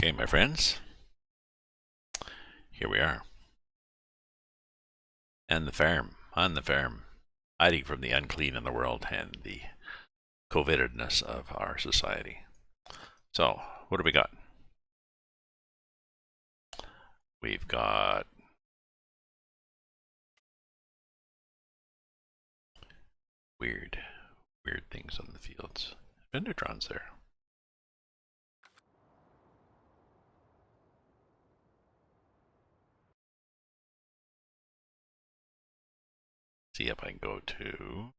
Okay, my friends, here we are. And the farm, on the farm, hiding from the unclean in the world and the COVIDedness of our society. So, what do we got? We've got weird things on the fields. Neutrons there. See if I can go to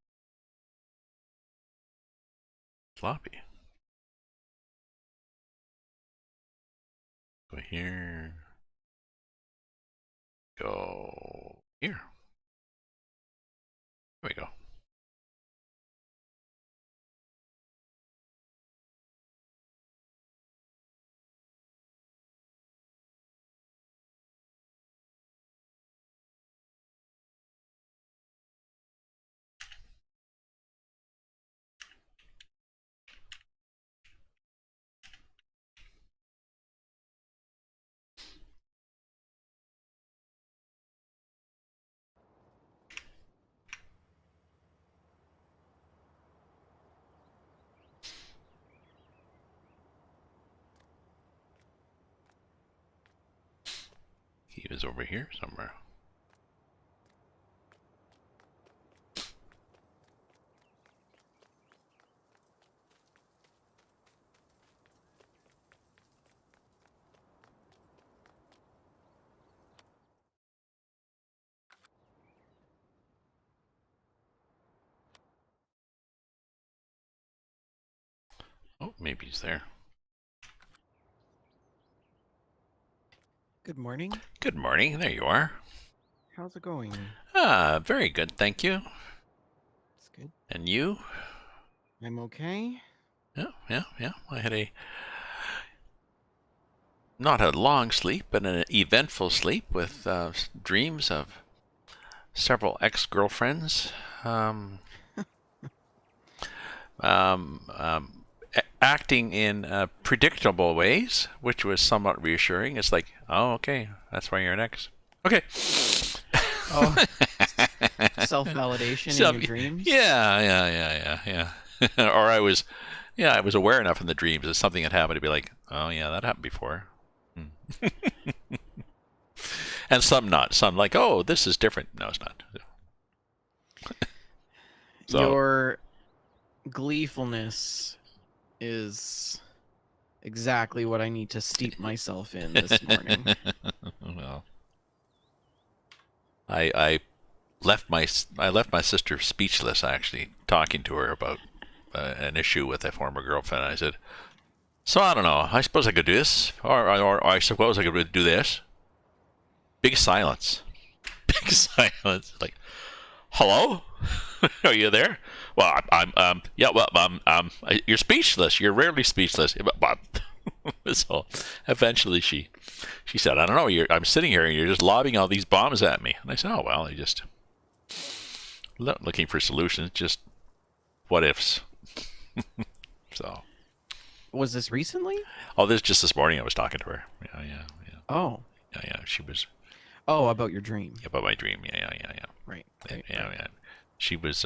floppy. Go here. Go here. There we go. He was over here somewhere. Oh, maybe he's there. Good morning. Good morning. There you are. How's it going? Very good, thank you. It's good. And you? I'm okay. Yeah. I had not a long sleep, but an eventful sleep with dreams of several ex-girlfriends. Acting in predictable ways, which was somewhat reassuring. It's like, oh, okay, that's why you're an ex. Okay. Oh, self-validation in your dreams? Yeah. Or I was aware enough in the dreams that something had happened to be like, oh yeah, that happened before. And some not. Some like, oh, this is different. No, it's not. So, Your gleefulness is exactly what I need to steep myself in this morning. well, I left my sister speechless, actually, talking to her about an issue with a former girlfriend. I said, so I don't know. I suppose I could do this, or I suppose I could do this. Big silence. Big silence. Like, hello? Are you there? Well, yeah, well, you're speechless. You're rarely speechless. So eventually she said, I don't know, I'm sitting here and you're just lobbing all these bombs at me. And I said, oh, well, I just looking for solutions, just what ifs. So. Was this recently? Oh, this just this morning I was talking to her. Yeah. Oh. Yeah, she was. Oh, about your dream. Yeah, about my dream. Yeah. Right. Yeah. She was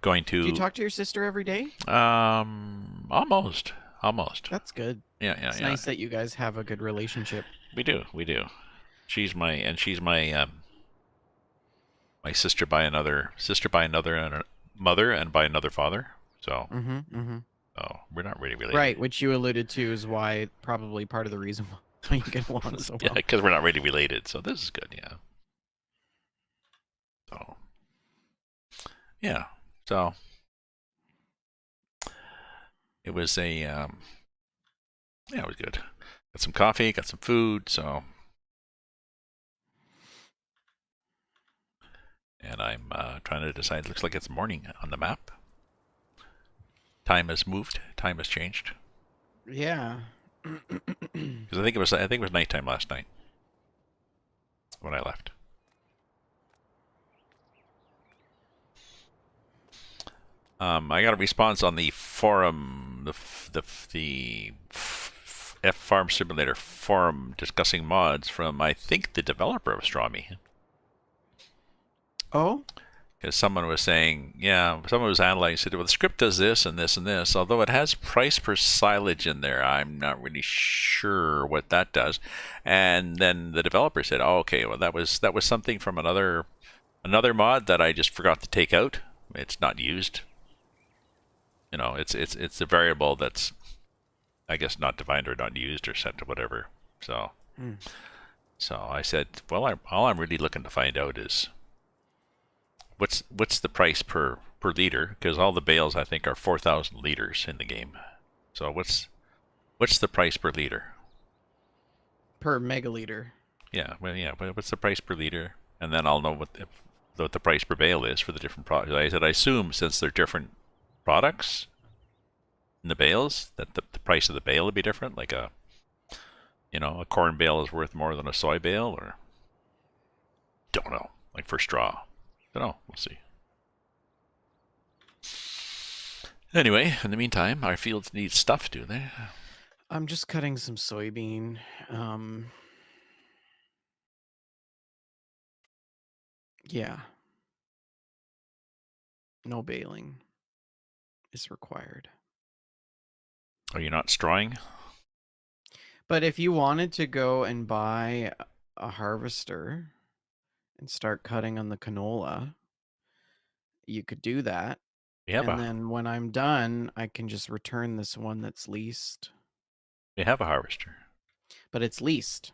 going to. Do you talk to your sister every day? Almost. That's good. Yeah. It's nice that you guys have a good relationship. We do. She's my my sister by another mother and by another father. So. Oh, we're not really related. Right, which you alluded to is why probably part of the reason why you get along so well. Yeah, because we're not really related. So this is good. Yeah. So. Yeah. So. It was yeah, it was good. Got some coffee, got some food, so. And I'm trying to decide. Looks like it's morning on the map. Time has moved. Time has changed. Yeah. Because I think it was nighttime last night when I left. I got a response on the forum, the F Farm Simulator forum discussing mods from, I think, the developer of Straw Me. Oh, Because someone was saying, yeah, someone was analyzing, said, well, the script does this and this and this. Although it has price per silage in there, I'm not really sure what that does. And then the developer said, oh, okay, well, that was something from another mod that I just forgot to take out. It's not used. You know, it's a variable that's, I guess, not defined or not used or set to whatever. So hmm. so I said, well, all I'm really looking to find out is what's the price per liter, because all the bales I think are 4,000 liters in the game. So what's the price per liter? Per megaliter. Yeah, well, yeah, but what's the price per liter? And then I'll know what the price per bale is for the different products. I said I assume since they're different products in the bales that the price of the bale would be different. Like a corn bale is worth more than a soy bale, or don't know. Like for straw, don't know. We'll see. Anyway, in the meantime, our fields need stuff, do they? I'm just cutting some soybean. Yeah. No baling is required. Are you not strawing? But if you wanted to go and buy a harvester and start cutting on the canola, you could do that. We have And a then when I'm done, I can just return this one that's leased. harvester. But it's leased,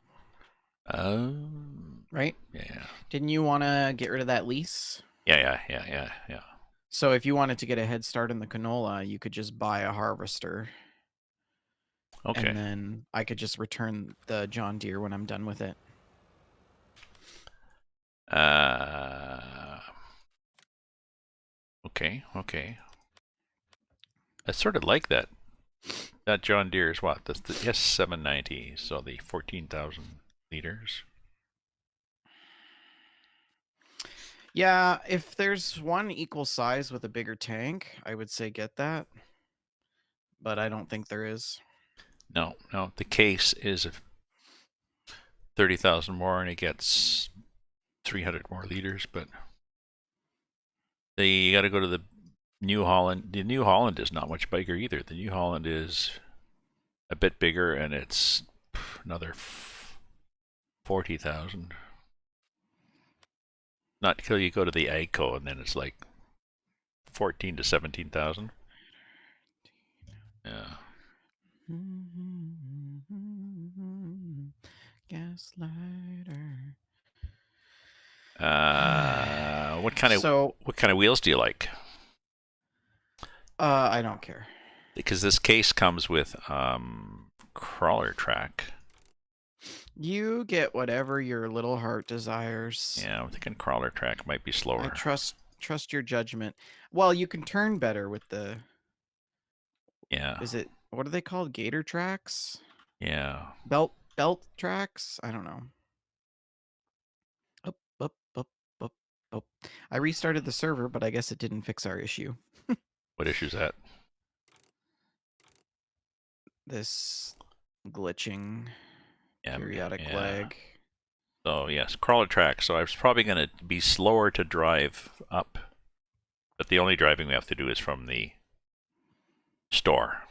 right? Yeah. Didn't you want to get rid of that lease? Yeah. So if you wanted to get a head start in the canola, you could just buy a harvester. Okay. And then I could just return the John Deere when I'm done with it. Okay. I sort of like that. That John Deere is what? That's the S790, so the 14,000 liters. Yeah, if there's one equal size with a bigger tank, I would say get that. But I don't think there is. No, the case is 30,000 more, and it gets 300 more liters. But you got to go to the New Holland. The New Holland is not much bigger either. The New Holland is a bit bigger, and it's another 40,000. Not until you go to the AGCO, and then it's like 14 to 17,000. Yeah. Gaslighter. What kind of wheels do you like? I don't care. Because this case comes with crawler track. You get whatever your little heart desires. Yeah, I'm thinking crawler track might be slower. I trust your judgment. Well, you can turn better with the. Yeah. What are they called? Gator tracks? Yeah. Belt tracks? I don't know. Up. I restarted the server, but I guess it didn't fix our issue. What issue's that? This glitching Yeah, periodic yeah. lag. So yes, crawler track. So I was probably going to be slower to drive up, but the only driving we have to do is from the store.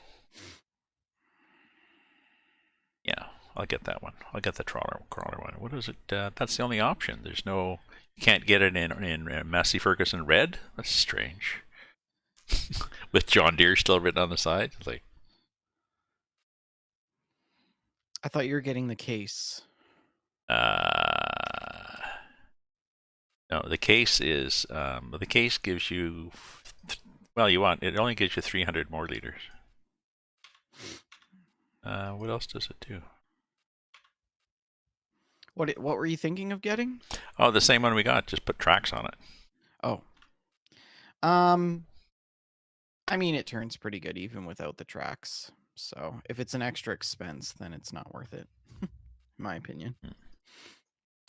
Yeah, I'll get that one. I'll get the crawler one. What is it? That's the only option. There's no. You can't get it in Massey Ferguson red. That's strange. With John Deere still written on the side, it's like. I thought you were getting the case. No, the case is the case gives you. Well, it only gives you 300 more liters. What else does it do? What were you thinking of getting? Oh, the same one we got. Just put tracks on it. Oh. I mean, it turns pretty good even without the tracks. So if it's an extra expense, then it's not worth it, in my opinion.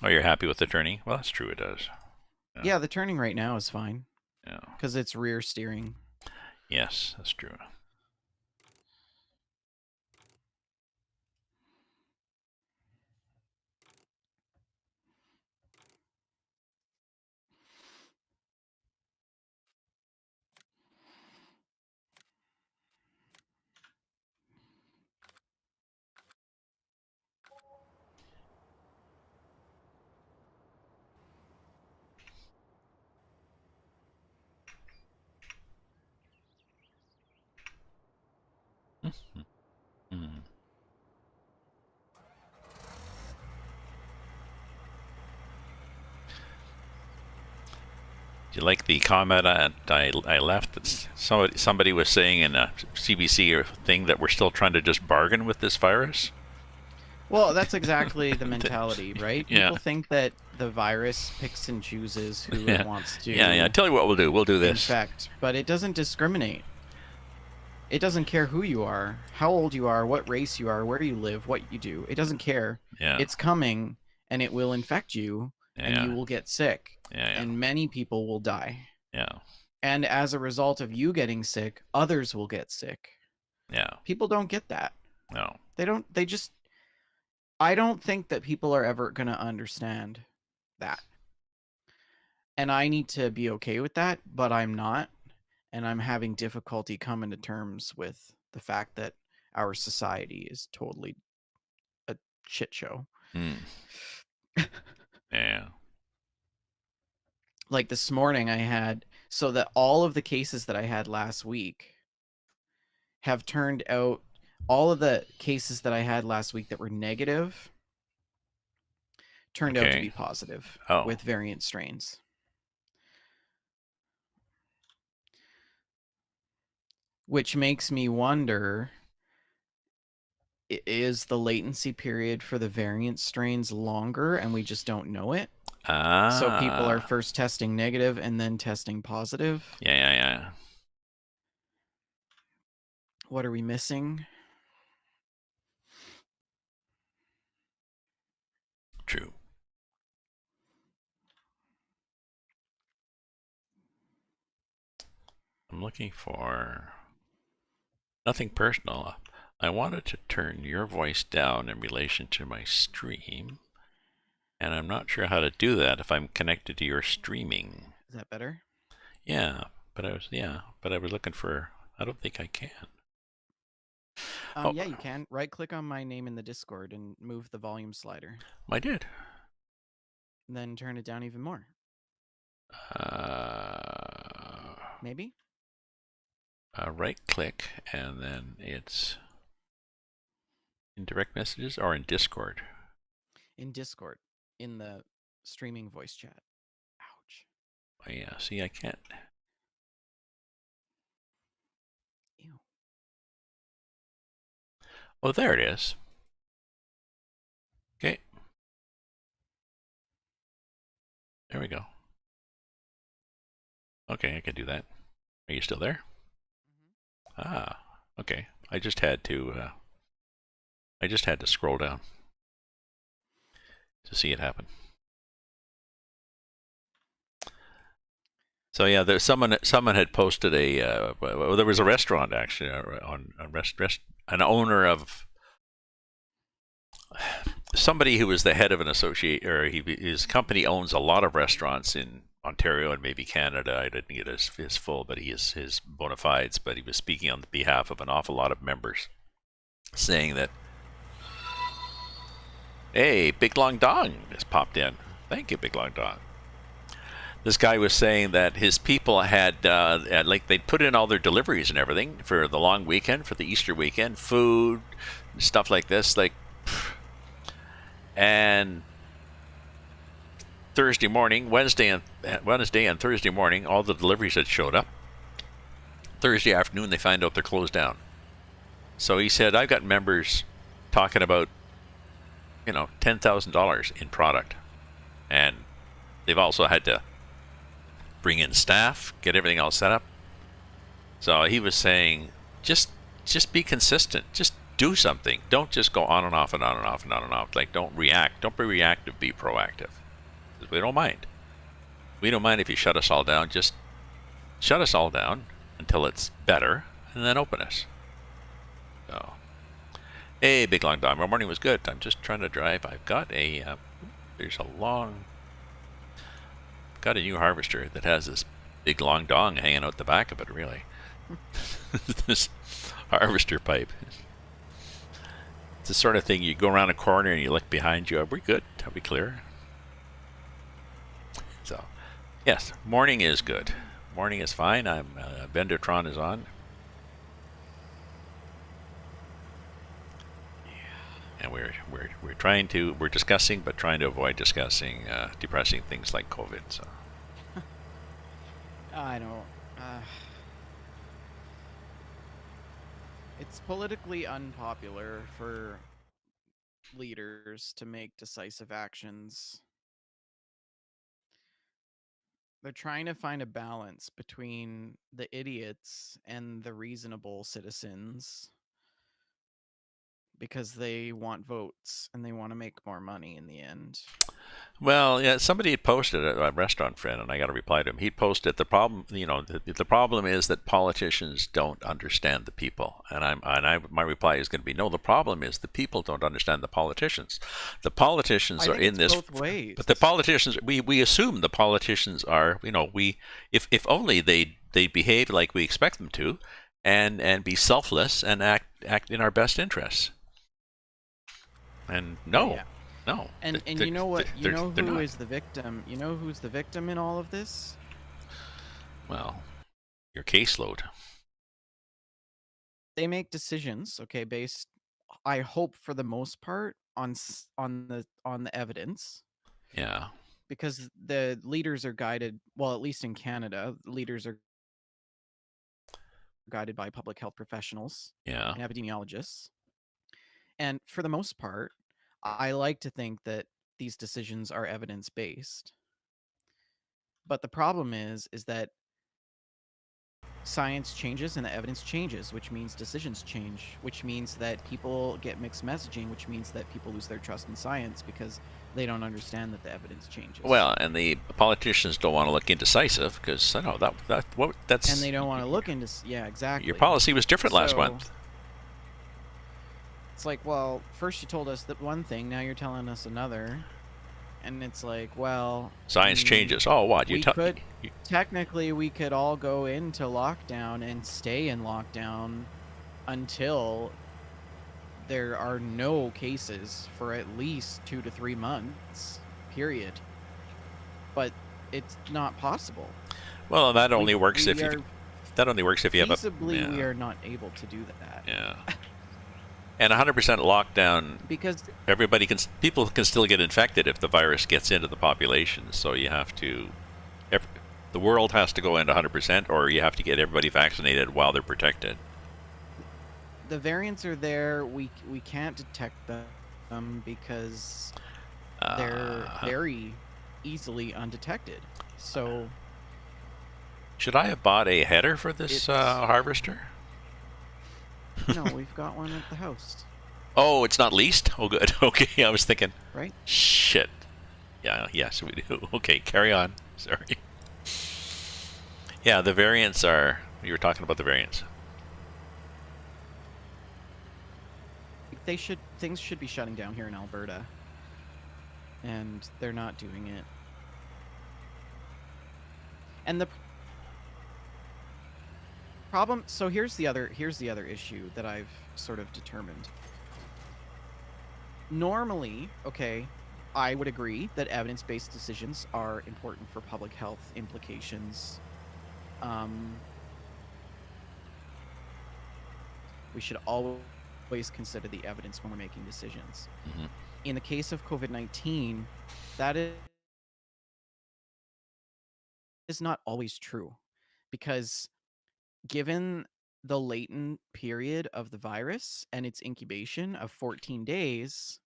Oh, you're happy with the turning? Well, that's true. It does. Yeah, the turning right now is fine. Yeah. Because it's rear steering. Yes, that's true. Hmm. Do you like the comment I left? That somebody was saying in a CBC or thing that we're still trying to just bargain with this virus. Well, that's exactly the mentality, right? Yeah, People think that the virus picks and chooses who it yeah, wants yeah. to Tell you what we'll do. We'll do this. infect, but it doesn't discriminate. It doesn't care who you are, how old you are, what race you are, where you live, what you do. It doesn't care. Yeah, It's coming and it will infect you and you yeah, will get sick yeah, and many people will die. yeah, And as a result of you getting sick, others will get sick. yeah. People don't get that. No. They just, I don't think that people are ever going to understand that. And I need to be okay with that, but I'm not. And I'm having difficulty coming to terms with the fact that our society is totally a shit show. Hmm. Yeah. Like this morning, I had so that all of the cases that I had last week have turned out, all of the cases that I had last week that were negative turned out to be Okay. positive Oh. with variant strains, which makes me wonder, is the latency period for the variant strains longer and we just don't know it? So people are Ah. first testing negative and then testing positive. Yeah, yeah, yeah. What are we missing? True. I'm looking for nothing personal. I wanted to turn your voice down in relation to my stream, and I'm not sure how to do that if I'm connected to your streaming. Is that better? Yeah, but I was looking for. I don't think I can. Oh, Yeah, you can. Right click on my name in the Discord and move the volume slider. I did. And then turn it down even more. Uh, Maybe? right click, and then it's in direct messages or in Discord. In Discord. In the streaming voice chat. Ouch. Oh, yeah, see, I can't. Ew. Oh, there it is. Okay, there we go. Okay, I can do that. Are you still there? Ah, okay. I just had to. I just had to scroll down to see it happen. So yeah, there's someone had posted a. Well, there was a restaurant actually on an owner of somebody who was the head of an associate, or his company owns a lot of restaurants in Ontario and maybe Canada. I didn't get his full, but he is his bona fides. But he was speaking on behalf of an awful lot of members, saying that, "Hey, Big Long Dong just popped in. Thank you, Big Long Dong." This guy was saying that his people had, like, they'd put in all their deliveries and everything for the long weekend, for the Easter weekend, food, stuff like this, like, and Thursday morning, Wednesday and Thursday morning, all the deliveries had showed up. Thursday afternoon, they find out they're closed down. So he said, I've got members talking about, $10,000 in product, and they've also had to bring in staff, get everything all set up. So he was saying, just be consistent. Just do something. Don't just go on and off and on and off and on and off. Like, don't react. Don't be reactive. Be proactive. We don't mind. We don't mind if you shut us all down. Just shut us all down until it's better, and then open us. So, hey, Big Long Dong. Our morning was good. I'm just trying to drive. I've got a got a new harvester that has this big long dong hanging out the back of it, really. This harvester pipe. It's the sort of thing you go around a corner and you look behind you. Are we good? Are we clear? So, yes, morning is good. Morning is fine. Vendertron is on. and we're discussing, but trying to avoid discussing depressing things like COVID. So I don't. It's politically unpopular for leaders to make decisive actions. They're trying to find a balance between the idiots and the reasonable citizens because they want votes and they want to make more money in the end. well, yeah, somebody had posted a restaurant friend, and I got to reply to him. He posted the problem. The problem is that politicians don't understand the people, my reply is going to be no. The problem is the people don't understand the politicians. The politicians I are think in it's this, both ways. but the politicians we assume the politicians are if only they behave like we expect them to, and be selfless and act in our best interests. And Oh no, yeah. no, And they're, you know what? You they're, know they're who not. is the victim? You know who's the victim in all of this? Well, your caseload. They make decisions, okay, based I hope for the most part on the evidence, Yeah, because the leaders are guided, well, at least in Canada, leaders are guided by public health professionals yeah. and epidemiologists. And for the most part, I like to think that these decisions are evidence based. But the problem is that science changes and the evidence changes, which means decisions change, which means that people get mixed messaging, which means that people lose their trust in science because they don't understand that the evidence changes. Well, and the politicians don't want to look indecisive because I know that's And they don't want to look into, yeah, exactly. your policy was different last So month. it's like, well, first you told us that one thing, now you're telling us another. And it's like, well, Science changes. Oh, what you tell? Technically we could all go into lockdown and stay in lockdown until there are no cases for at least 2 to 3 months, period. But it's not possible. Well, that only works if you have a. Feasibly, we are not able to do that. Yeah. And 100% lockdown because people can still get infected if the virus gets into the population. So you have to, the world has to go into 100%, or you have to get everybody vaccinated while they're protected. The variants are there. We can't detect them because they're very easily undetected. So should I have bought a header for this harvester? No, we've got one at the house. Oh, it's not leased? Oh, good. Okay, I was thinking. Right? Shit. Yeah, yes, we do. Okay, carry on. Sorry. Yeah, the variants are. You were talking about the variants. Things should be shutting down here in Alberta, and they're not doing it. And the problem. So here's the other issue that I've sort of determined. Normally, okay, I would agree that evidence-based decisions are important for public health implications. We should always consider the evidence when we're making decisions. Mm-hmm. In the case of COVID-19, that is not always true, because given the latent period of the virus and its incubation of 14 days,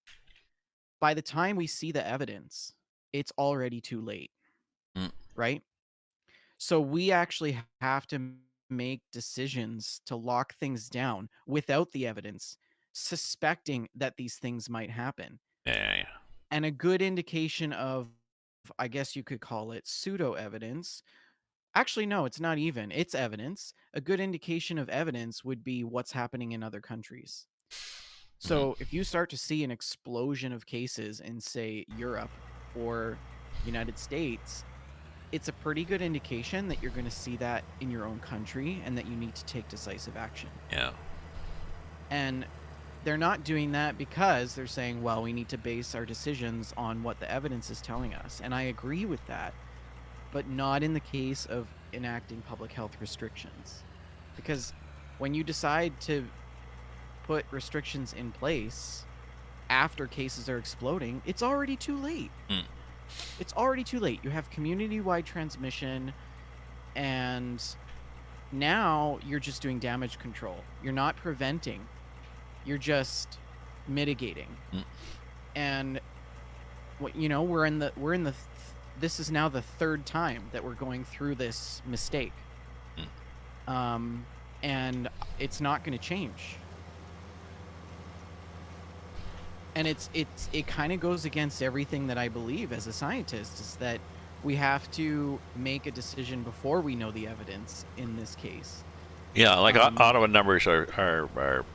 by the time we see the evidence, it's already too late, right? So we actually have to make decisions to lock things down without the evidence, suspecting that these things might happen. Yeah. And a good indication of, I guess you could call it pseudo evidence. Actually, no, it's not even. It's evidence. A good indication of evidence would be what's happening in other countries. So if you start to see an explosion of cases in, say, Europe or United States, it's a pretty good indication that you're going to see that in your own country and that you need to take decisive action. Yeah. And they're not doing that because they're saying, well, we need to base our decisions on what the evidence is telling us. And I agree with that, but not in the case of enacting public health restrictions. Because when you decide to put restrictions in place, after cases are exploding, it's already too late. It's already too late. You have community-wide transmission, and now you're just doing damage control. You're not preventing. You're just mitigating. And what this is now the third time that we're going through this mistake. And it's not going to change. And it kind of goes against everything that I believe as a scientist, is that we have to make a decision before we know the evidence in this case. Yeah, like Ottawa numbers are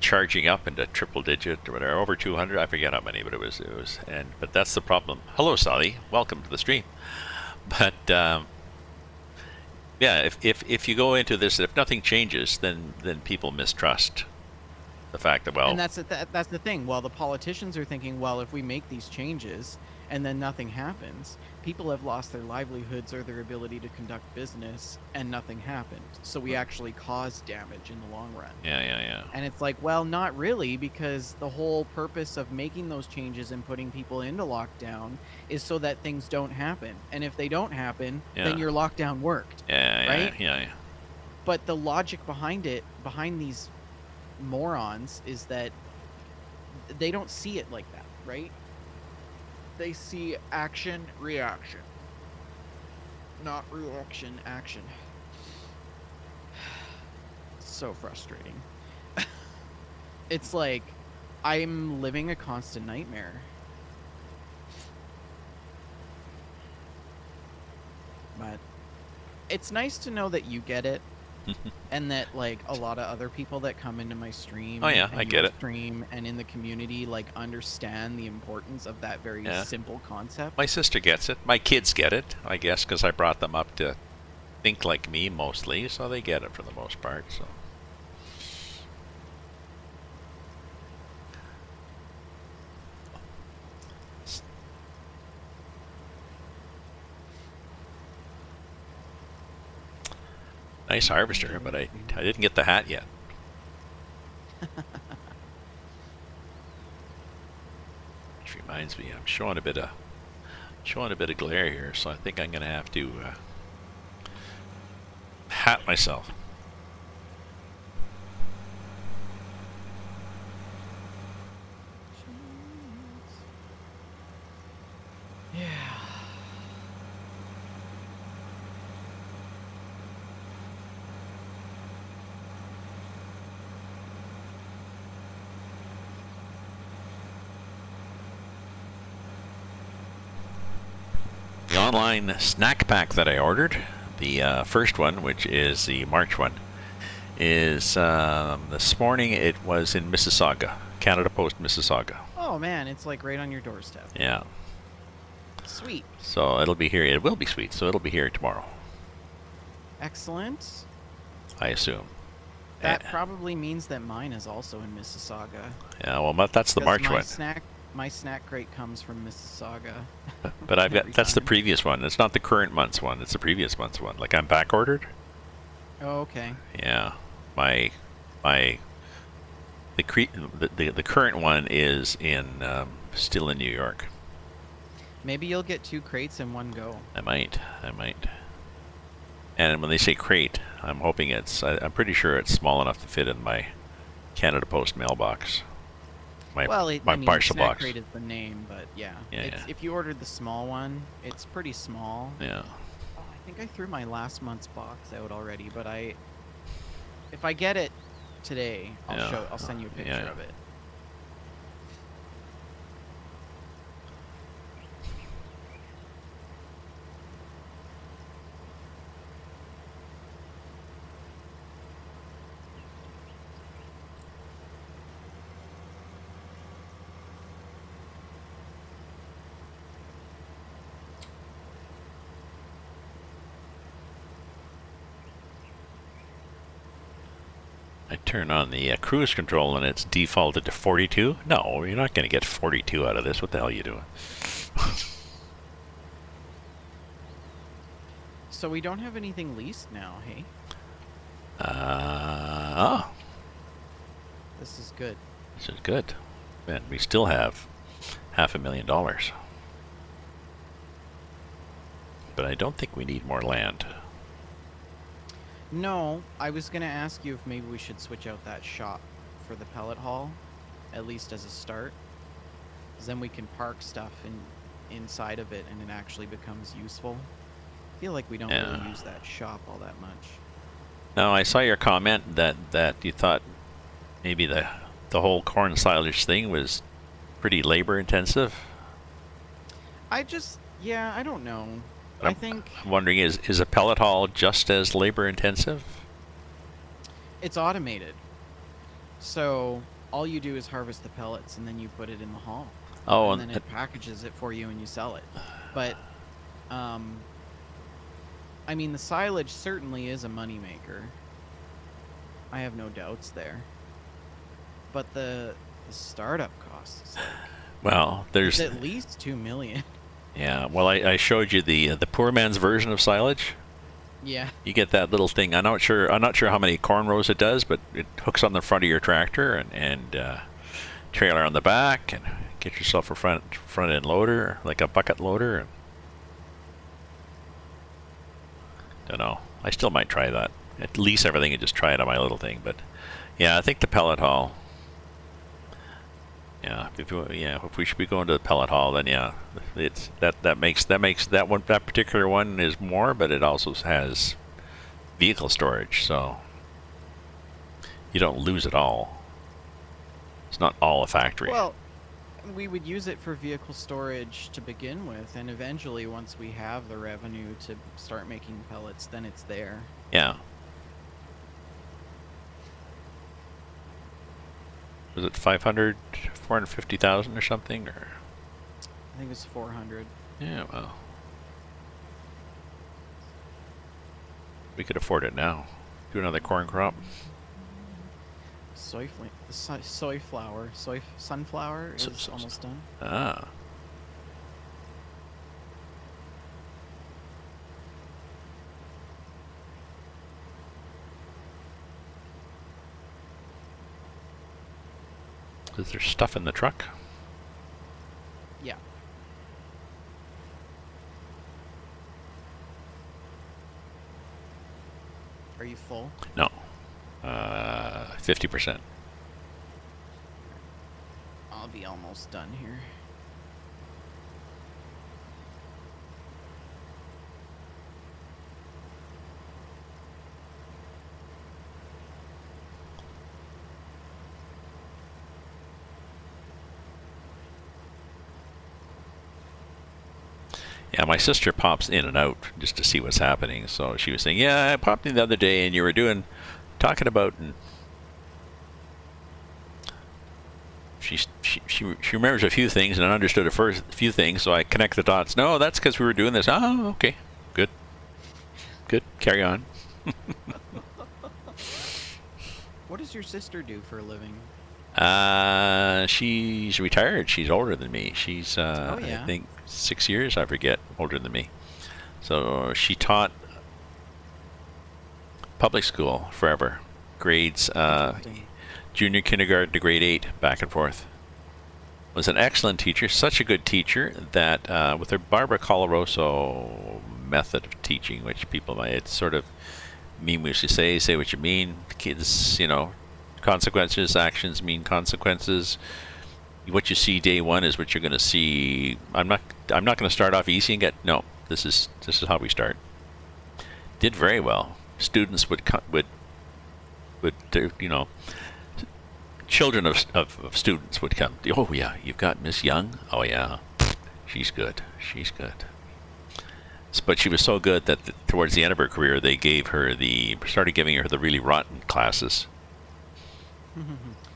charging up into triple digit or whatever, over 200. I forget how many, but it was but that's the problem. Hello, Sally. Welcome to the stream. But yeah, if you go into this, if nothing changes, then people mistrust the fact that, well, and that's the thing. Well, the politicians are thinking, well, if we make these changes and then nothing happens, people have lost their livelihoods or their ability to conduct business, and nothing happened. So we actually caused damage in the long run. Yeah. And it's like, well, not really, because the whole purpose of making those changes and putting people into lockdown is so that things don't happen. And if they don't happen, then your lockdown worked. Right? Yeah. But the logic behind these morons, is that they don't see it like that, right? They see action, reaction. Not reaction, action. So frustrating. It's like I'm living a constant nightmare. But it's nice to know that you get it. And that, like, a lot of other people that come into my stream, oh yeah, I get it. Stream and in the community, like, understand the importance of that very simple concept. My sister gets it. My kids get it, I guess, because I brought them up to think like me mostly, so they get it for the most part. So. Nice harvester, but I didn't get the hat yet. Which reminds me, I'm showing a bit of glare here, so I think I'm gonna have to hat myself. Yeah. The online snack pack that I ordered, the first one, which is the March one, is this morning. It was in Mississauga, Canada Post, Mississauga. Oh man, it's like right on your doorstep. Yeah. Sweet. So it'll be here. It will be sweet. So it'll be here tomorrow. Excellent. I assume. That probably means that mine is also in Mississauga. Yeah, well, that's the March one. My snack crate comes from Mississauga. But I've got that's the previous one. It's not the current month's one. It's the previous month's one. Like, I'm back ordered. Oh, okay. Yeah, the current one is in still in New York. Maybe you'll get 2 crates in one go. I might. And when they say crate, I'm hoping I'm pretty sure it's small enough to fit in my Canada Post mailbox. My parcel snack box. crate is the name, but yeah. If you ordered the small one, it's pretty small. Yeah. Oh, I think I threw my last month's box out already, but if I get it today, I'll send you a picture of it. I turn on the cruise control and it's defaulted to 42. No, you're not going to get 42 out of this. What the hell are you doing? So we don't have anything leased now, hey? Oh. This is good. This is good. And we still have $500,000. But I don't think we need more land. No, I was gonna ask you if maybe we should switch out that shop for the pellet hall, at least as a start. Because then we can park stuff inside of it and it actually becomes useful. I feel like we don't really use that shop all that much. Now, I saw your comment that you thought maybe the whole corn silage thing was pretty labor intensive. Yeah, I don't know. I'm wondering, is a pellet hall just as labor intensive? It's automated. So all you do is harvest the pellets and then you put it in the hall. Oh, and then it packages it for you and you sell it. But, I mean, the silage certainly is a moneymaker. I have no doubts there. But the startup costs, like, well, there's at least $2 million. Yeah, well, I showed you the poor man's version of silage. Yeah. You get that little thing. I'm not sure how many corn rows it does, but it hooks on the front of your tractor and trailer on the back, and get yourself a front end loader, like a bucket loader. And don't know. I still might try that. At least everything and just try it on my little thing. But yeah, I think the pellet hall. Yeah, if we should be going to the pellet hall, then yeah, it's that particular one is more, but it also has vehicle storage, so you don't lose it all. It's not all a factory. Well, we would use it for vehicle storage to begin with, and eventually, once we have the revenue to start making pellets, then it's there. Yeah. Was it 450,000 or something, or? I think it was 400. Yeah, well, we could afford it now. Do another corn crop. Sunflower is almost done. Ah. Is there stuff in the truck? Yeah. Are you full? No. 50%. I'll be almost done here. Yeah, my sister pops in and out just to see what's happening. So she was saying, "Yeah, I popped in the other day, and you were talking about." And she remembers a few things and understood a few things. So I connect the dots. No, that's because we were doing this. Oh, okay, good. Carry on. What does your sister do for a living? She's retired. She's older than me. She's Oh, yeah. I think 6 years, I forget, older than me. So she taught public school forever, grades junior kindergarten to grade 8, back and forth. Was an excellent teacher, such a good teacher that with her Barbara Colaroso method of teaching, which people might, it's sort of mean what you say what you mean. The kids, consequences, actions mean consequences. What you see day one is what you're going to see. I'm not going to start off easy and get no. This is how we start. Did very well. Students would children of students would come. Oh yeah, you've got Miss Young. Oh yeah, she's good. But she was so good that towards the end of her career, they started giving her the really rotten classes.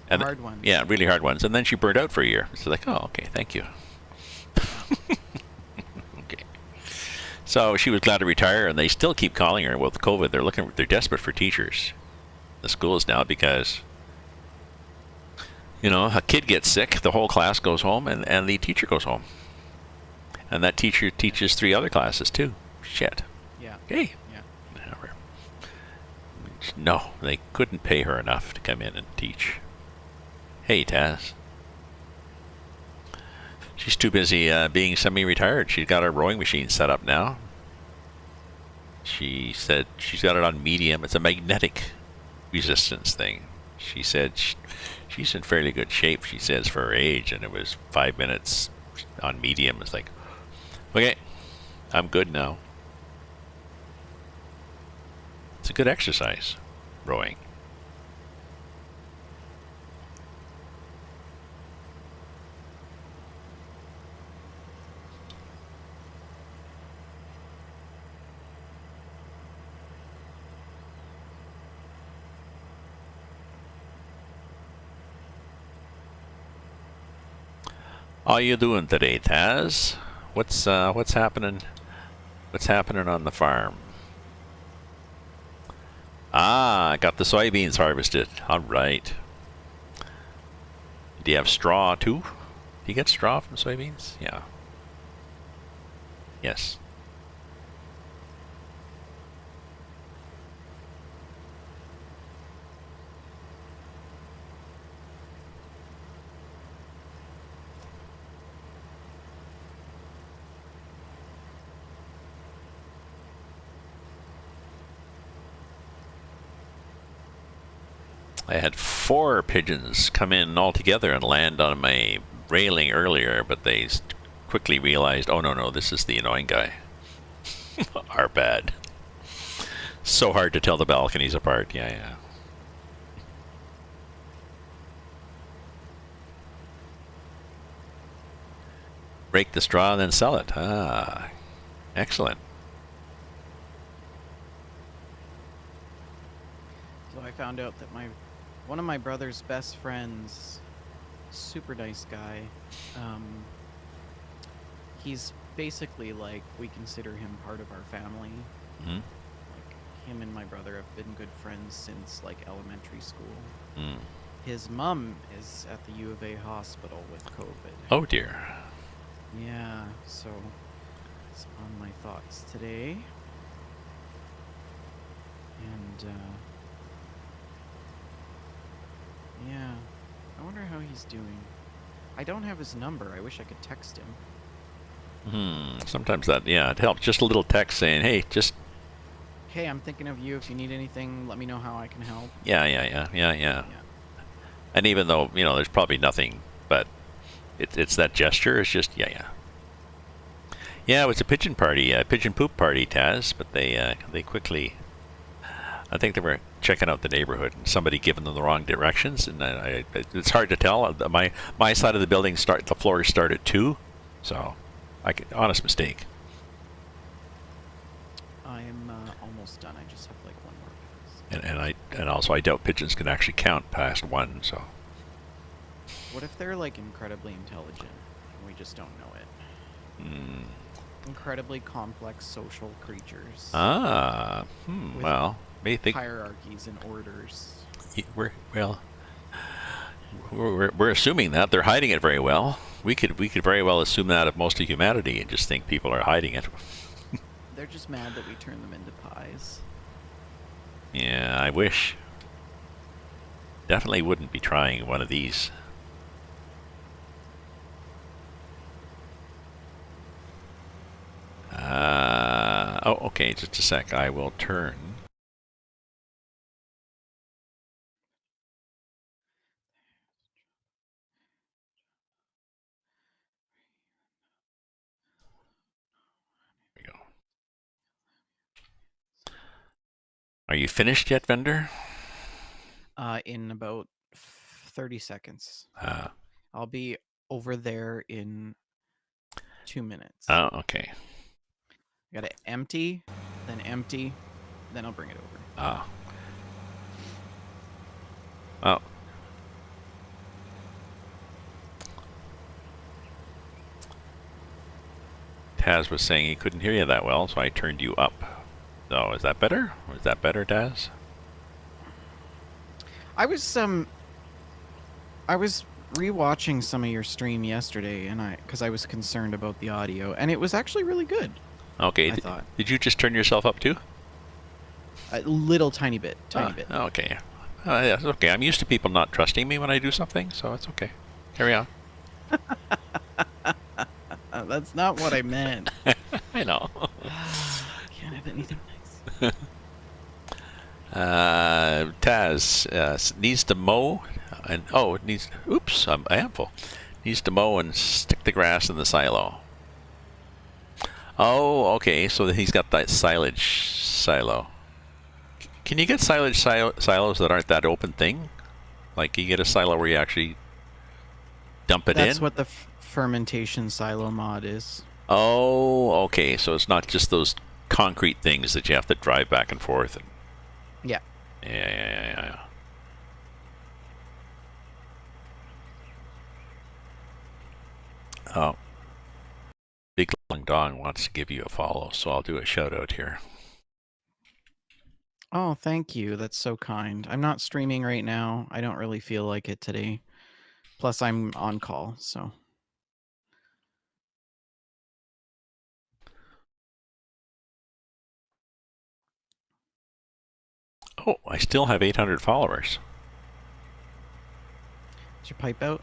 And hard ones. Yeah, really hard ones. And then she burned out for a year. It's like, oh, okay, thank you. Okay. So she was glad to retire, and they still keep calling her. With COVID, they're desperate for teachers. The schools now, because a kid gets sick, the whole class goes home, and the teacher goes home. And that teacher teaches 3 other classes too. Shit. Yeah. Hey. Yeah. No, they couldn't pay her enough to come in and teach. Hey, Taz. She's too busy being semi-retired. She's got her rowing machine set up now. She said she's got it on medium. It's a magnetic resistance thing. She said she's in fairly good shape, she says, for her age, and it was 5 minutes on medium. It's like, okay, I'm good now. It's a good exercise, rowing. How you doing today, Taz? What's happening? What's happening on the farm? Ah, I got the soybeans harvested. All right. Do you have straw too? Do you get straw from soybeans? Yeah. Yes. I had 4 pigeons come in all together and land on my railing earlier, but they quickly realized, oh no, this is the annoying guy. Our bad. So hard to tell the balconies apart. Yeah. Break the straw and then sell it. Ah, excellent. So I found out that one of my brother's best friends, super nice guy, he's basically like, we consider him part of our family. Mm-hmm. Like, him and my brother have been good friends since like elementary school. Mm. His mom is at the U of A hospital with COVID. Oh dear. Yeah, so it's on my thoughts today. And yeah, I wonder how he's doing. I don't have his number. I wish I could text him. Sometimes that, it helps. Just a little text saying, hey, just... Hey, I'm thinking of you. If you need anything, let me know how I can help. Yeah. And even though, there's probably nothing, but it's that gesture. It's just, yeah. Yeah, it was a pigeon party, pigeon poop party, Taz, but they quickly... I think they were checking out the neighborhood, and somebody given them the wrong directions, and it's hard to tell. My side of the building the floors start at 2, so honest mistake. I'm almost done. I just have like one more pass. And also I doubt pigeons can actually count past 1. So. What if they're like incredibly intelligent and we just don't know it? Incredibly complex social creatures. Well. Hierarchies and orders. We're assuming that they're hiding it very well. We could very well assume that of most of humanity and just think people are hiding it. They're just mad that we turn them into pies. Yeah, I wish. Definitely wouldn't be trying one of these. Okay, just a sec. I will turn. Are you finished yet, vendor? In about 30 seconds. Ah. I'll be over there in 2 minutes. Oh, okay. I gotta empty, then I'll bring it over. Ah. Oh. Taz was saying he couldn't hear you that well, so I turned you up. So, is that better? Is that better, Taz? I was rewatching some of your stream yesterday, and because I was concerned about the audio, and it was actually really good. Okay. I thought. Did you just turn yourself up too? A little tiny bit. Okay. Yeah, it's okay. I'm used to people not trusting me when I do something, so it's okay. Carry on. That's not what I meant. I know. Can't have anything nice. Taz needs to mow, and it needs. Oops, I am full. Needs to mow and stick the grass in the silo. Oh, okay. So he's got that silage silo. Can you get silage silos that aren't that open thing? Like you get a silo where you actually dump it in? That's what the fermentation silo mod is. Oh, okay. So it's not just those concrete things that you have to drive back and forth. And... Yeah. Yeah. Oh. Big Long Dong wants to give you a follow, so I'll do a shout out here. Oh, thank you. That's so kind. I'm not streaming right now. I don't really feel like it today. Plus, I'm on call, so. Oh, I still have 800 followers. Did your pipe out?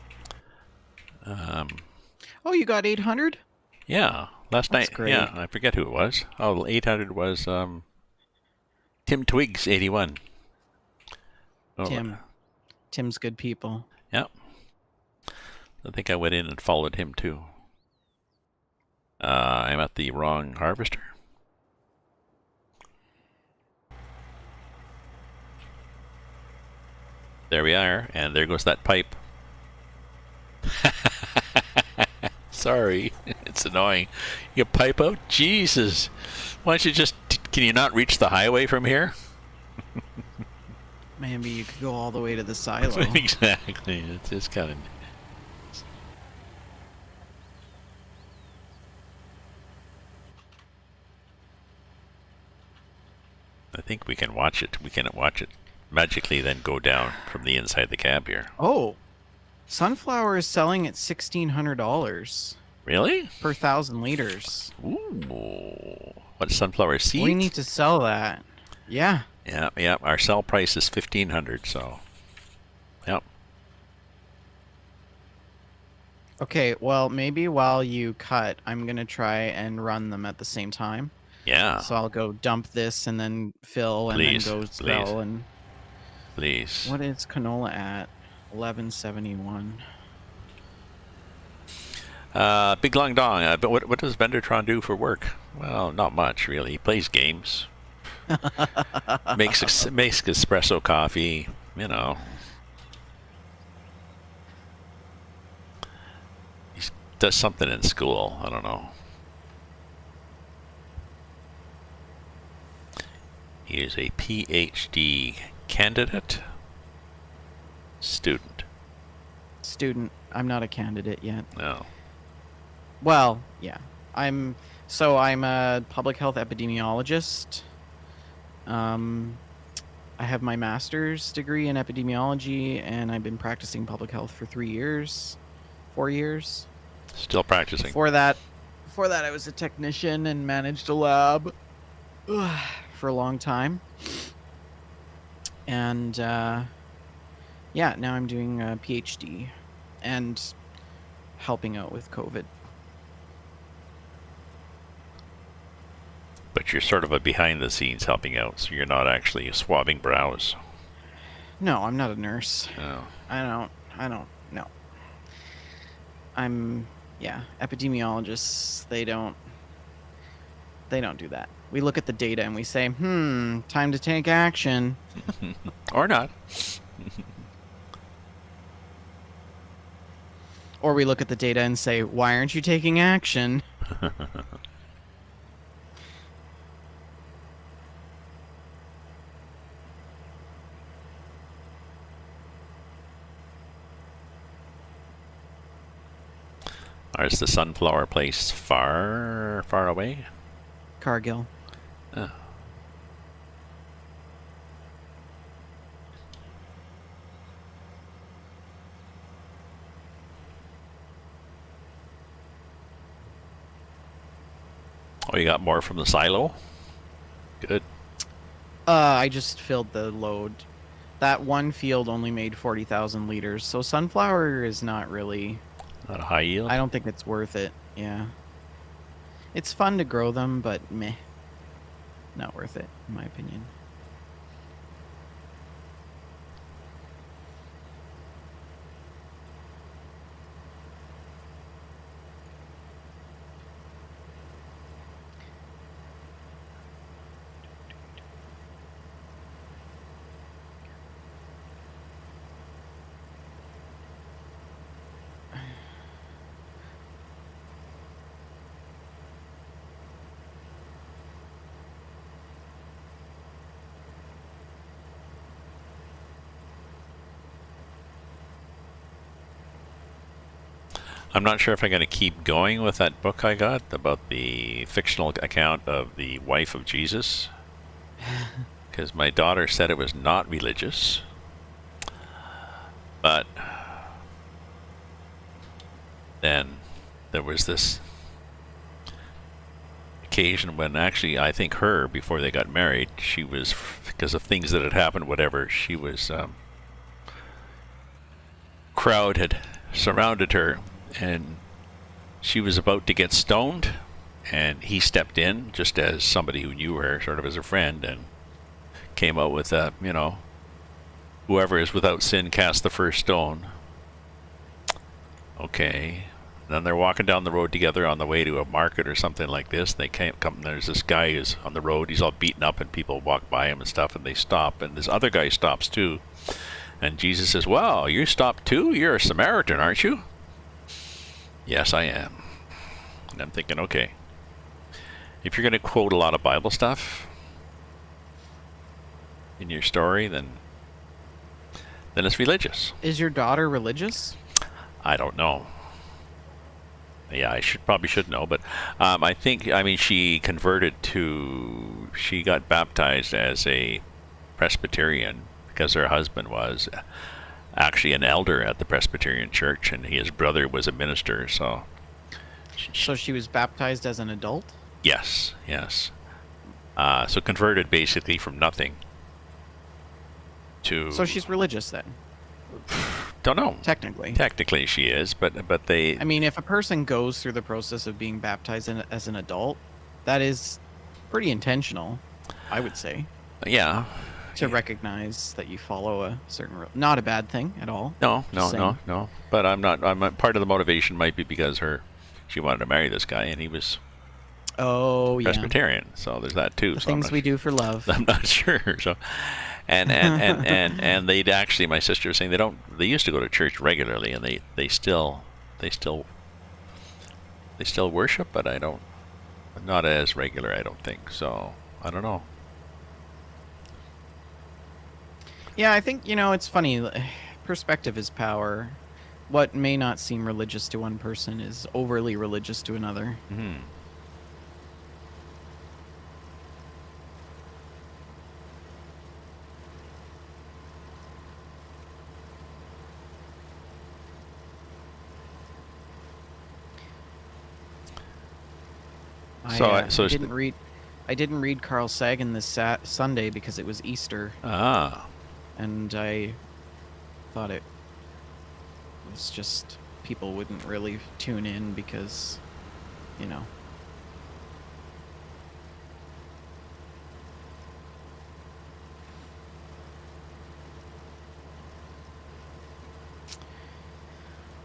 Oh, you got 800? Yeah, last That's night. great. Yeah, I forget who it was. Oh, 800 was Tim Twigs 81. Oh, Tim's good people. Yeah. I think I went in and followed him too. I'm at the wrong harvester. There we are, and there goes that pipe. Sorry, it's annoying. You pipe out? Jesus. Why don't you just... Can you not reach the highway from here? Maybe you could go all the way to the silo. Exactly. It's just kind of... I think we can watch it. We can watch it magically then go down from the inside the cab here. Oh, sunflower is selling at $1,600. Really? Per 1,000 liters. Ooh. What, sunflower seeds? We need to sell that. Yeah. Yeah. Our sell price is $1,500, so... Yep. Okay, well, maybe while you cut, I'm going to try and run them at the same time. Yeah. So I'll go dump this and then fill and then go sell and... Please. What is canola at? 1171. Big Long Dong, but what does Vendortron do for work? Well, not much, really. He plays games. makes espresso coffee, you know. He does something in school, I don't know. He is a PhD candidate? Student. I'm not a candidate yet. No. Well, yeah. I'm a public health epidemiologist. I have my master's degree in epidemiology, and I've been practicing public health for 4 years. Still practicing. Before that, I was a technician and managed a lab for a long time. And yeah, now I'm doing a PhD and helping out with COVID. But you're sort of a behind the scenes helping out, so you're not actually swabbing brows. No, I'm not a nurse. Oh. I don't know. Epidemiologists, they don't do that. We look at the data and we say, time to take action. Or not. Or we look at the data and say, why aren't you taking action? Is the sunflower place far away? Cargill. Oh. Oh, you got more from the silo? Good. I just filled the load. That one field only made 40,000 liters, so sunflower is not really... Not a high yield? I don't think it's worth it, yeah. It's fun to grow them, but meh. Not worth it, in my opinion. I'm not sure if I'm going to keep going with that book I got about the fictional account of the wife of Jesus, because my daughter said it was not religious. But then there was this occasion when actually I think her, before they got married, she was, because of things that had happened, whatever, she was, crowd had surrounded her and she was about to get stoned, and he stepped in just as somebody who knew her, sort of as a friend, and came out with a, whoever is without sin cast the first stone. Okay. And then they're walking down the road together on the way to a market or something like this. They can't come. There's this guy who's on the road. He's all beaten up, and people walk by him and stuff, and they stop. And this other guy stops too. And Jesus says, "Well, you stopped too? You're a Samaritan, aren't you?" "Yes, I am." And I'm thinking, okay, if you're going to quote a lot of Bible stuff in your story, then it's religious. Is your daughter religious? I don't know. Yeah, I probably should know, but she converted she got baptized as a Presbyterian because her husband was actually an elder at the Presbyterian church, and his brother was a minister, so... So she was baptized as an adult? Yes. So converted basically from nothing to... So she's religious then? Don't know. Technically she is, but they... I mean, if a person goes through the process of being baptized as an adult, that is pretty intentional, I would say. Yeah. To recognize that you follow a certain... Not a bad thing at all. No. But part of the motivation might be because she wanted to marry this guy, and he was... Oh, yeah. Presbyterian, so there's that too. The things we do for love. I'm not sure. So, and they'd actually, my sister was saying they used to go to church regularly, and they still worship, but not as regular, I don't think. So I don't know. Yeah, I think, it's funny. Perspective is power. What may not seem religious to one person is overly religious to another. Mm-hmm. I didn't read Carl Sagan this Sunday because it was Easter. Ah. And I thought it was just people wouldn't really tune in because,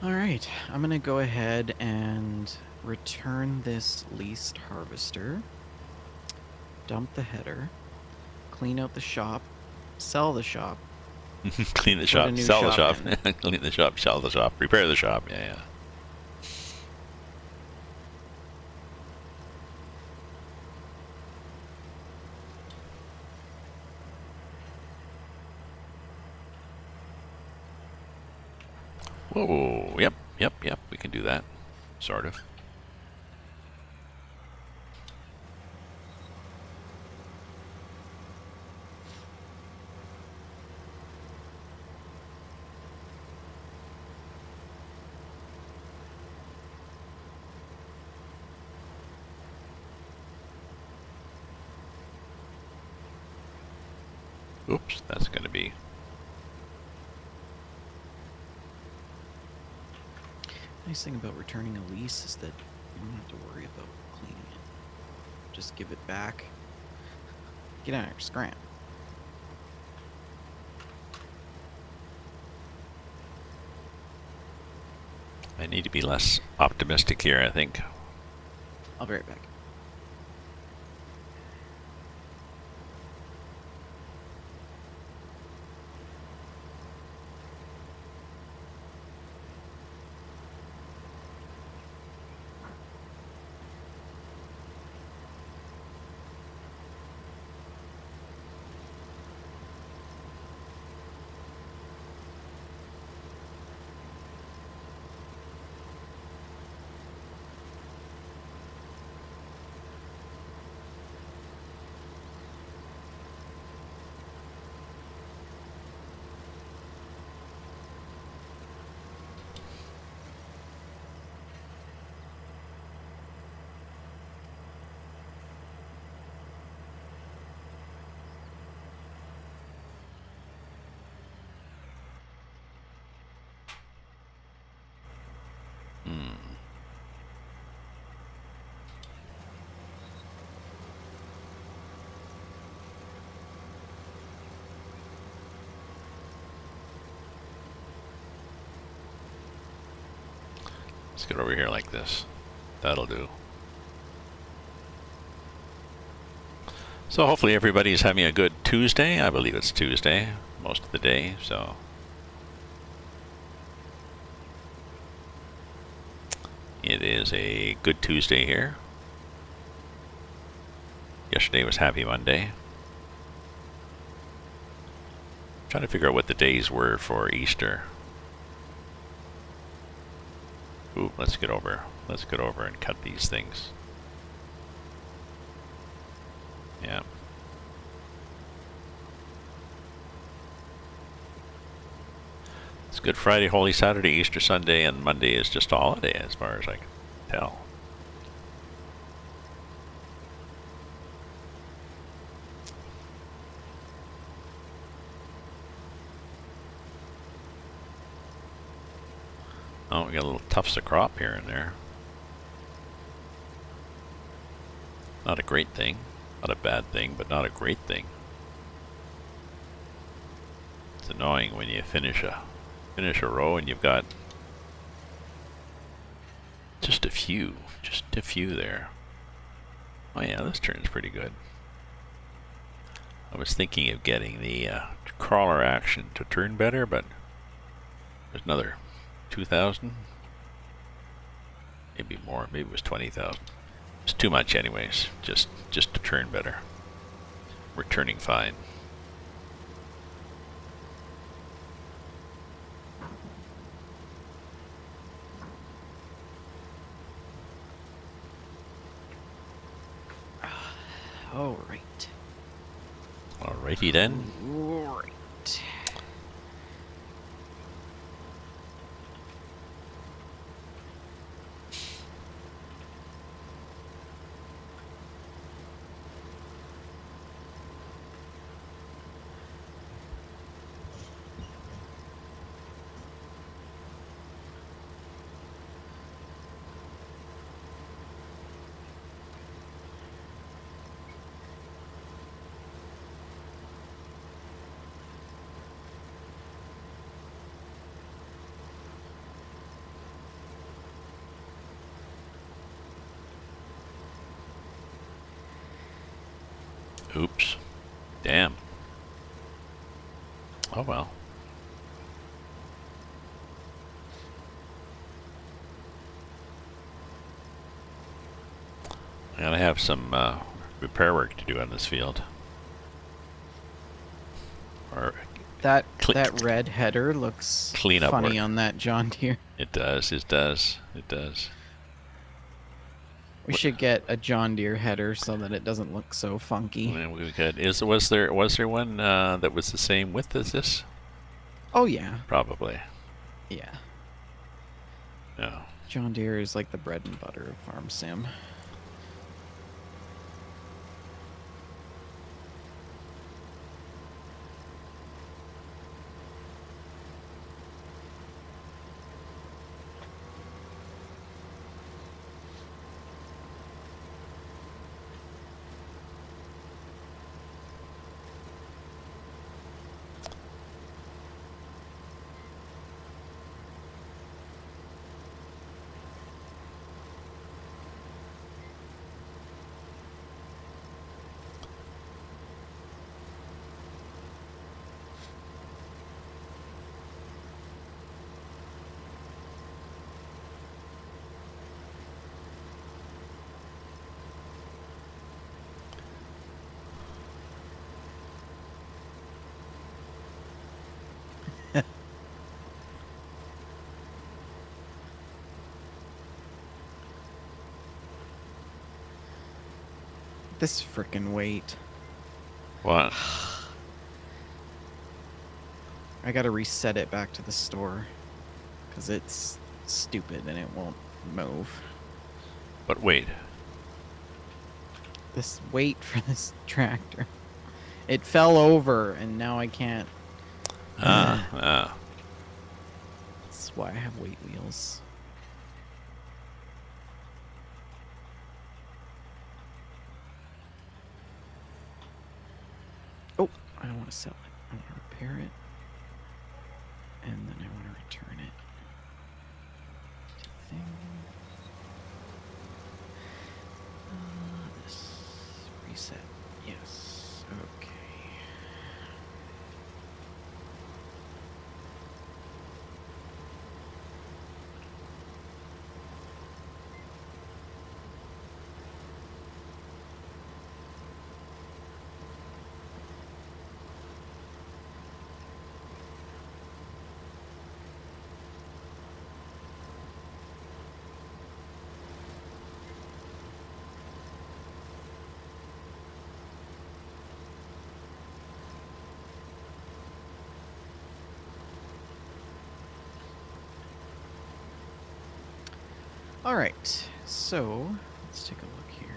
All right, I'm going to go ahead and return this leased harvester, dump the header, clean out the shop, sell the shop. Clean the shop, sell the shop. Clean the shop, sell the shop, repair the shop. Yeah. Whoa, yep, we can do that, sort of. Oops, that's going to be... Nice thing about returning a lease is that you don't have to worry about cleaning it. just give it back. Get out of here, scram. I need to be less optimistic here, I think. I'll be right back. Let's get over here like this. That'll do. So hopefully everybody's having a good Tuesday. I believe it's Tuesday most of the day, so it is a good Tuesday here. Yesterday was Happy Monday. Trying to figure out what the days were for Easter. Ooh, let's get over and cut these things. Yeah. It's Good Friday, Holy Saturday, Easter Sunday, and Monday is just a holiday as far as I can tell. Oh, we got a little tufts of crop here and there. Not a great thing. Not a bad thing, but not a great thing. It's annoying when you finish a row and you've got just a few there. Oh yeah, this turns pretty good. I was thinking of getting the crawler action to turn better, but there's another 2,000, maybe more. Maybe it was 20,000. It's too much, anyways. Just to turn better. We're turning fine. All right. Alrighty then. Right. Oops. Damn. Oh well. I gotta have some repair work to do on this field. Or That red header looks clean up funny work on that John Deere. It does. It does. It does. We should get a John Deere header so that it doesn't look so funky. Well, we could. Was there one that was the same width as this? Oh yeah. Probably. Yeah. No. John Deere is like the bread and butter of Farm Sim. This frickin' weight. What? I gotta reset it back to the store. Because it's stupid and it won't move. But wait. This weight for this tractor. It fell over and now I can't. Ah. That's why I have weight wheels. Oh, I don't want to sell it. I want to repair it. And then I want to return it. Thing. This. Reset. Yes. Okay. All right, so let's take a look here.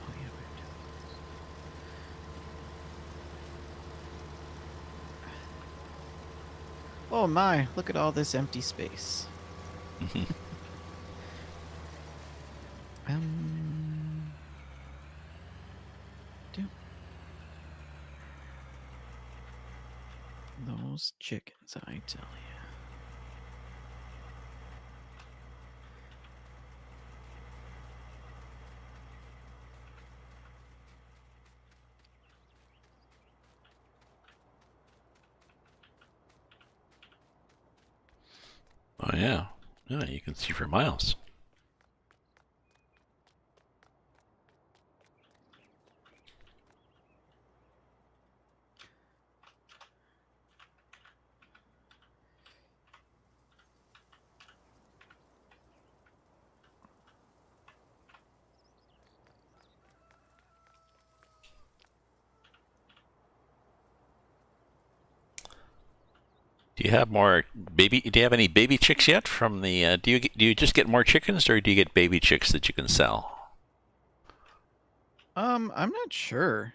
Oh yeah, we have to. Oh my, look at all this empty space. Do those chickens, I tell you. Oh yeah. Yeah, you can see for miles. Do you have more baby? Do you have any baby chicks yet from the? Do you just get more chickens, or do you get baby chicks that you can sell? I'm not sure.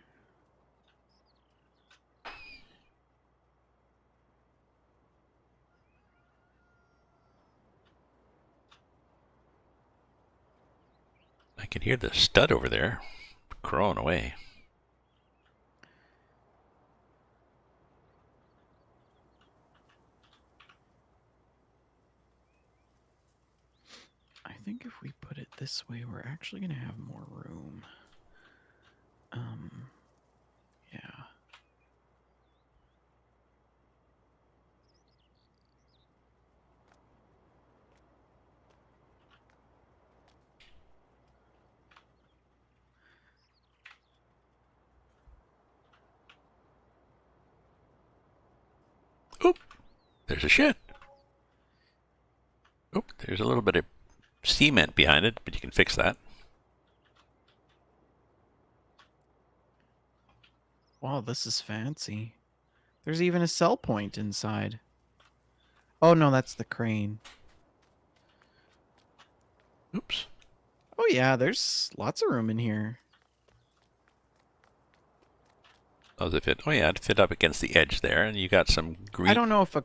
I can hear the stud over there crowing away. I think if we put it this way, we're actually gonna have more room. Yeah. Oop! There's a shed. Oop! There's a little bit of cement behind it, but you can fix that. Wow, this is fancy. There's even a sell point inside. Oh no, that's the crane. Oops. Oh yeah, there's lots of room in here. Oh, does it fit? Oh yeah, it fit up against the edge there, and you got some green. I don't know if a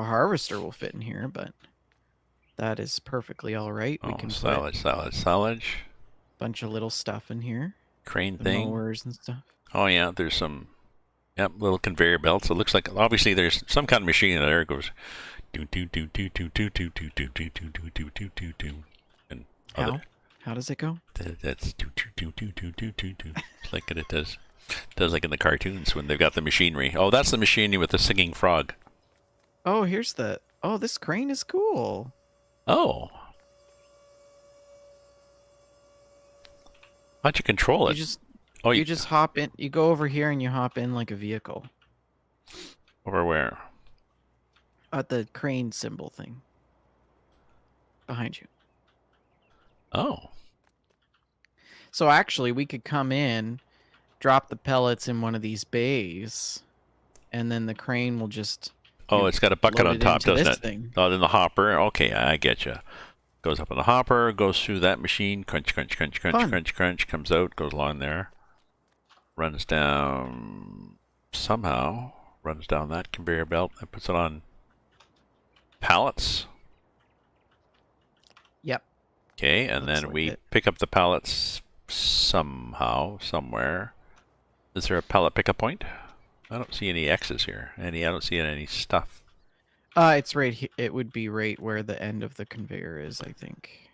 harvester will fit in here, but that is perfectly all right. We can put silage. bunch of little stuff in here. Crane The thing. mowers and stuff. Oh yeah, there's some little conveyor belts. It looks like obviously there's some kind of machine in there. It goes do do do do do do do do do do do do do do do do. And How does it go? that's do do do do do do do do. It's like it does like in the cartoons when they've got the machinery. Oh, that's the machinery with the singing frog. Oh, here's the. Oh, this crane is cool. Oh. How'd you control it? You just Oh, You just hop in. You go over here and you hop in like a vehicle. over where? At the crane symbol thing. Behind you. Oh. So actually, we could come in, drop the pellets in one of these bays, and then the crane will just Oh, it's got a bucket load on it top, into doesn't this it? thing. Oh, in the hopper. Okay, I get you. Goes up in the hopper, goes through that machine, crunch, crunch, crunch, crunch, Fun. crunch, crunch, comes out, goes along there, runs down somehow, runs down that conveyor belt and puts it on pallets. Yep. Okay, and Looks then like we it. pick up the pallets somehow, somewhere. Is there a pallet pickup point? I don't see any X's here. I don't see any stuff. It's right here. It would be right where the end of the conveyor is, I think.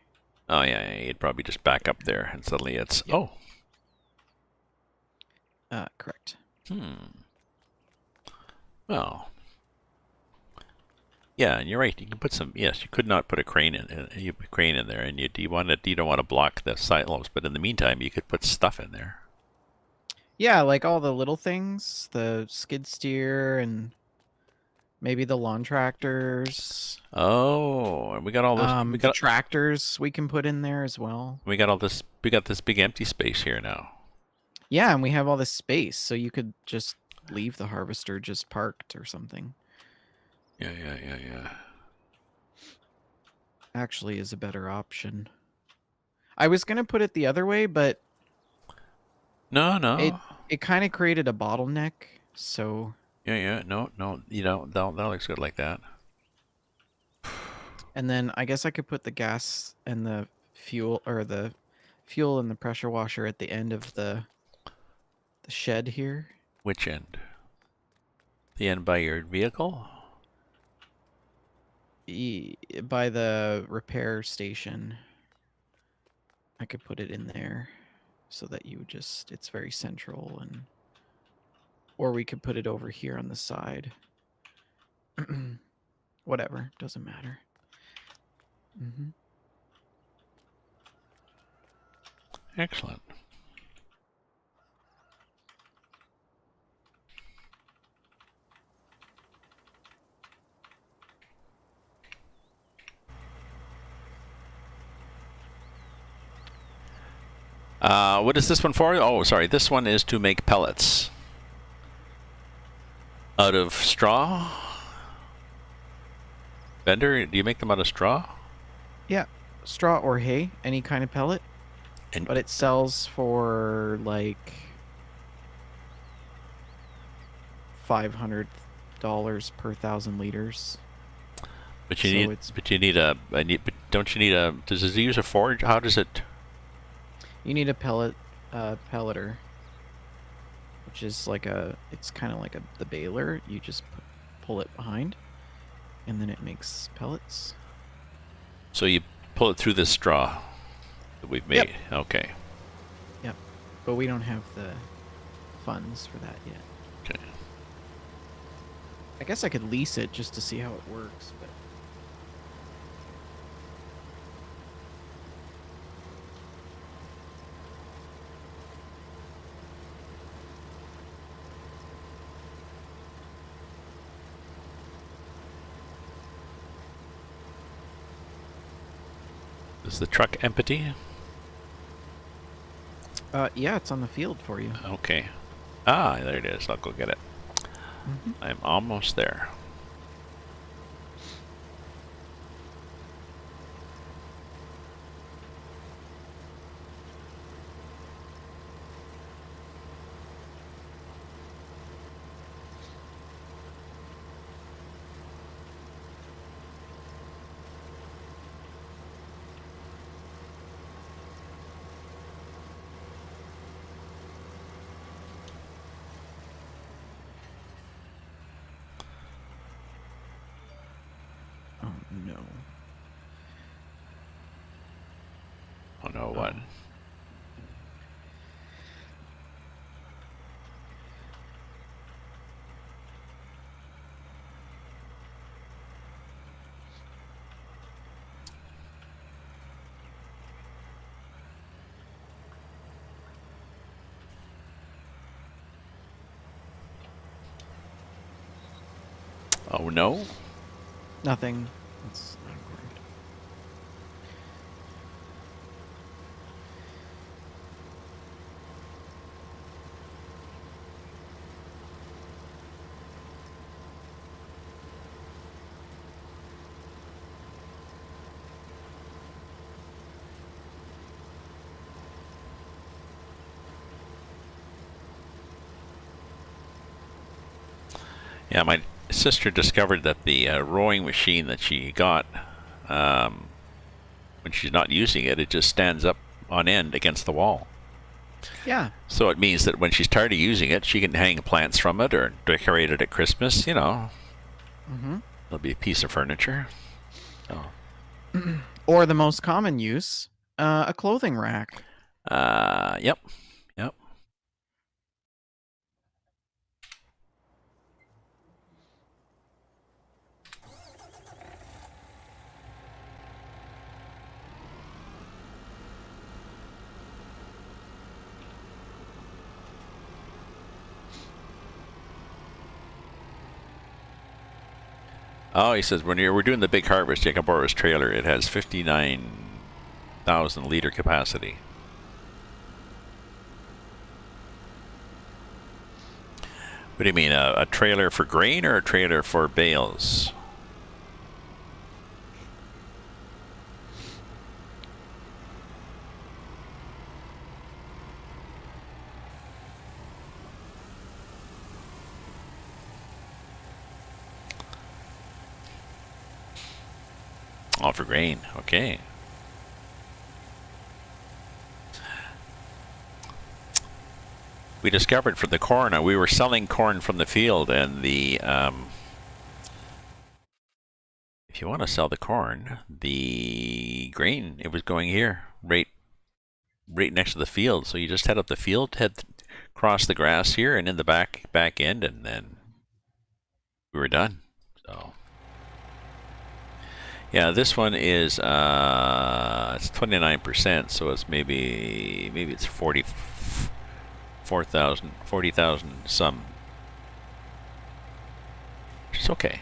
Oh yeah, you'd probably just back up there and suddenly it's Yep. oh. Correct. Well. Yeah, and you're right. You can put some. Yes, you could not put a crane in there, and you don't want to block the silos. But in the meantime, you could put stuff in there. Yeah, like all the little things, the skid steer and maybe the lawn tractors. Oh, and we got all this. The tractors we can put in there as well. We got all this. We got this big empty space here now. Yeah, and we have all this space, so you could just leave the harvester just parked or something. Yeah. Actually is a better option. I was going to put it the other way, but No. it kind of created a bottleneck, so Yeah. No. That looks good like that. and then I guess I could put the gas and the fuel or the fuel and the pressure washer at the end of the shed here. Which end? The end by your vehicle? By the repair station. I could put it in there so that you just it's very central, and or we could put it over here on the side. Whatever, doesn't matter. Excellent. What is this one for? Oh, sorry. This one is to make pellets out of straw. Vendor, do you make them out of straw? Yeah, straw or hay, any kind of pellet. And but it sells for like $500 per 1,000 liters. but you need a but don't you need a? Does it use a forge? How does it? You need a pelleter, which is like it's kind of like the baler. You just pull it behind, and then it makes pellets. So you pull it through this straw that we've made. Yep. Okay. Yep, but we don't have the funds for that yet. Okay. I guess I could lease it just to see how it works, but Is the truck empty? yeah, it's on the field for you. Okay. Ah, there it is. I'll go get it. I'm almost there. Oh no. Oh no, what? Oh no. Nothing. It's not important. Yeah, my sister discovered that the rowing machine that she got, when she's not using it, it just stands up on end against the wall. Yeah. So it means that when she's tired of using it, she can hang plants from it or decorate it at Christmas. You know, it'll be a piece of furniture. Oh. Or the most common use, a clothing rack. Yep. Yep. Oh, he says, when we're doing the big harvest, you can borrow his trailer. It has 59,000 liter capacity. What do you mean, a trailer for grain or a trailer for bales? Oh, for grain. Okay. We discovered for the corn, we were selling corn from the field, and the if you want to sell the corn, the grain, it was going here, right next to the field. So you just head up the field, head across the grass here, and in the back end, and then we were done. So yeah, this one is it's 29%, so it's maybe it's 40,000 some. Which is okay.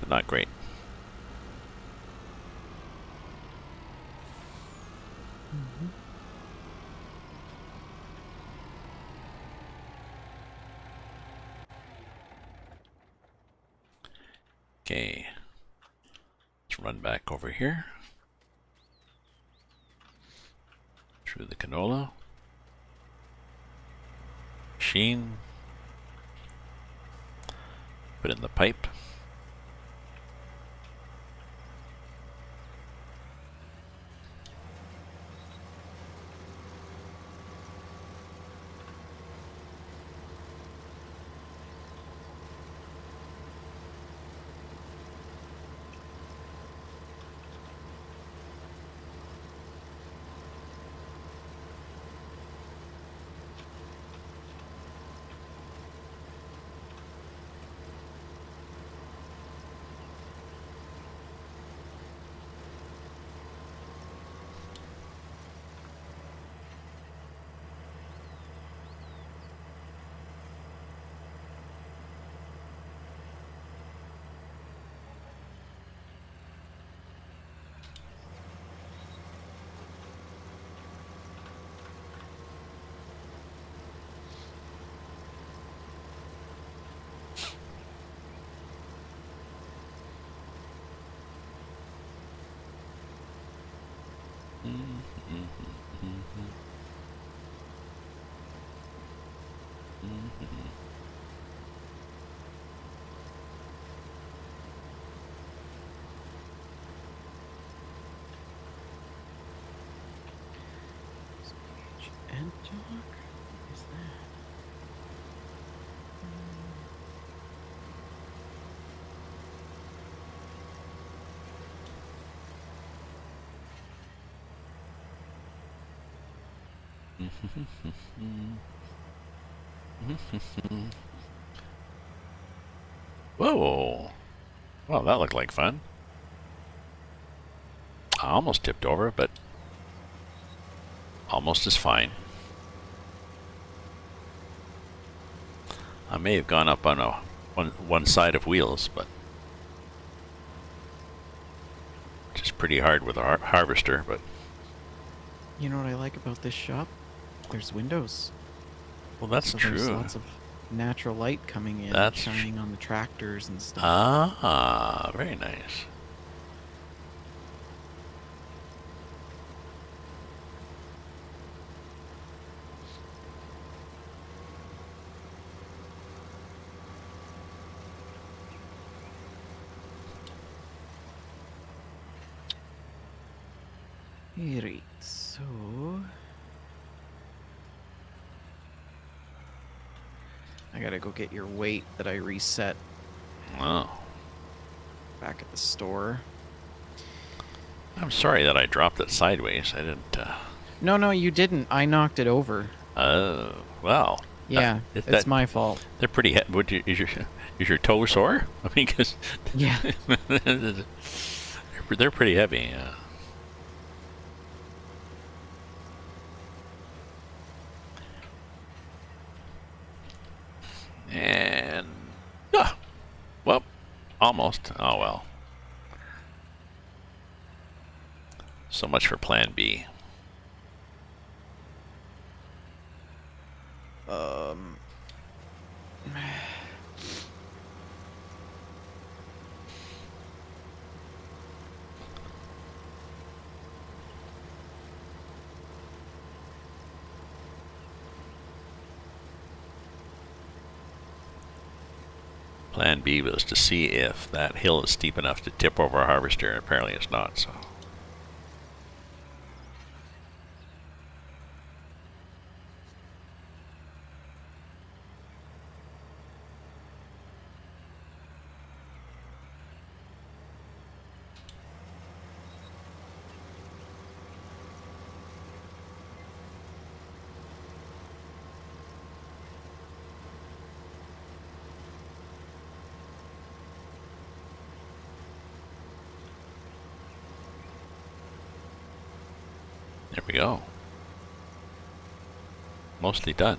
But not great. Okay. Let's run back over here. Through the canola. Machine. Put in the pipe. And dog? What is that? Whoa. Well, that looked like fun. I almost tipped over, but almost is fine. I may have gone up on one side of wheels, but which is pretty hard with a harvester. But You know what I like about this shop? There's windows. well, that's So true. there's lots of natural light coming in, That's shining on the tractors and stuff. Ah, very nice. Right, so I gotta go get your weight that I reset Oh, back at the store. I'm sorry that I dropped it sideways. I didn't. No, you didn't. I knocked it over. Oh, well. Yeah, it's my fault. They're pretty. Is your toe sore? I mean, because Yeah. they're pretty heavy. Yeah. And well, almost. Oh well. So much for Plan B. Plan B was to see if that hill is steep enough to tip over a harvester, and apparently it's not, so. There we go. Mostly done.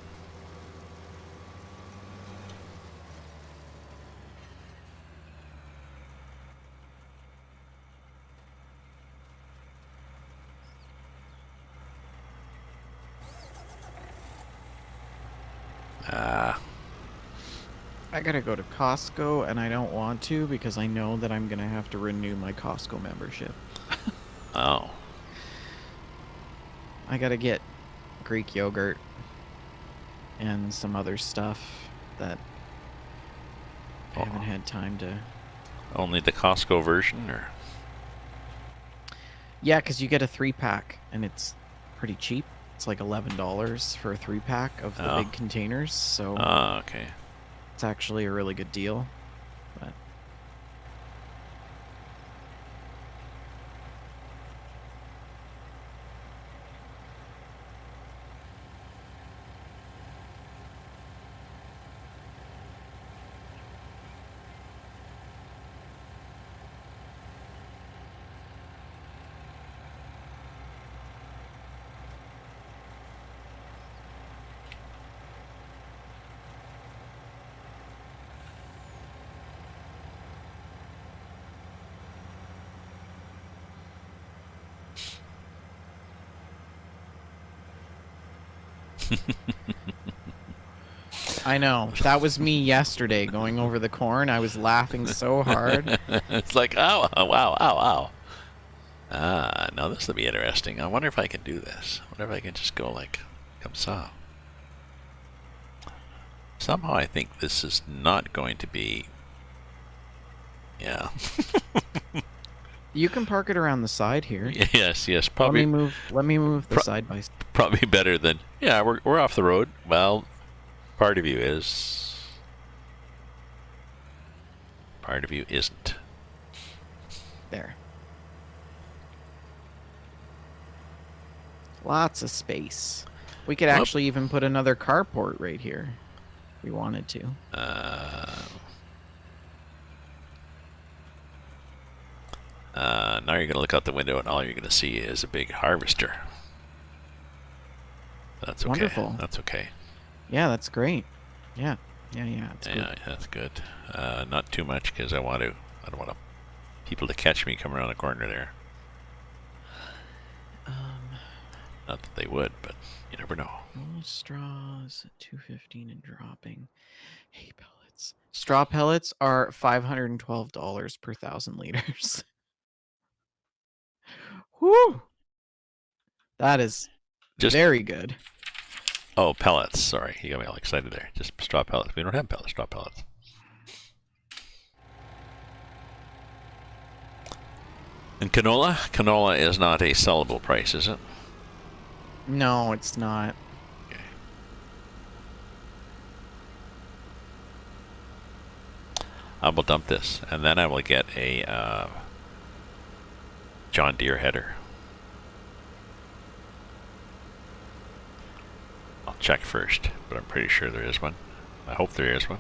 I gotta go to Costco, and I don't want to because I know that I'm gonna have to renew my Costco membership. Oh. I gotta get Greek yogurt and some other stuff that I haven't had time to... Only the Costco version, or? Yeah, because you get a 3-pack, and it's pretty cheap. It's like $11 for a 3-pack of the big containers, so Oh, okay. it's actually a really good deal. But I know. That was me yesterday going over the corn. I was laughing so hard. It's like, ow, ow, ow, ow, ow. Ah, now this will be interesting. I wonder if I can do this. I wonder if I can just go like, comme ça. Somehow I think this is not going to be... Yeah. You can park it around the side here. Yes, probably. Let me move the side by side. Probably better than... Yeah, we're off the road. Well, part of you is... Part of you isn't. There. Lots of space. We could actually even put another carport right here if we wanted to. Now you're going to look out the window and all you're going to see is a big harvester. That's okay. Wonderful. That's okay. Yeah, that's great. Yeah. Yeah, it's good. Yeah, that's good. Not too much because I don't want people to catch me coming around the corner there. Um, Not that they would, but you never know. roll straws at 215 and dropping. Hay pellets. Straw pellets are $512 per 1,000 liters. Whew! That is Just very good. oh, pellets. Sorry, you got me all excited there. Just straw pellets. We don't have pellets. Straw pellets. And canola? Canola is not a sellable price, is it? No, it's not. Okay. I will dump this, and then I will get a John Deere header. I'll check first, but I'm pretty sure there is one. I hope there is one.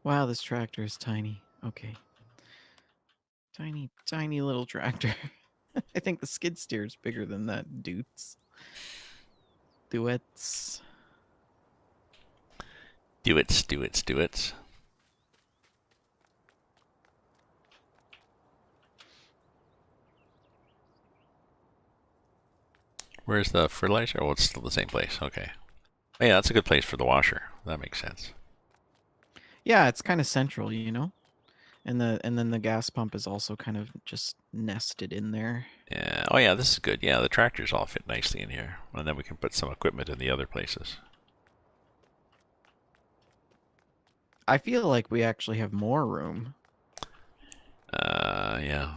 Wow, this tractor is tiny. Okay. Tiny, tiny little tractor. I think the skid steer is bigger than that, dudes. Duets. Do it, do it, do it. Where's the fertilizer? Oh, it's still the same place. Okay. Oh, yeah, that's a good place for the washer. That makes sense. Yeah, it's kind of central, you know? And then the gas pump is also kind of just nested in there. Yeah. Oh, yeah, this is good. Yeah, the tractors all fit nicely in here. And then we can put some equipment in the other places. I feel like we actually have more room. Yeah.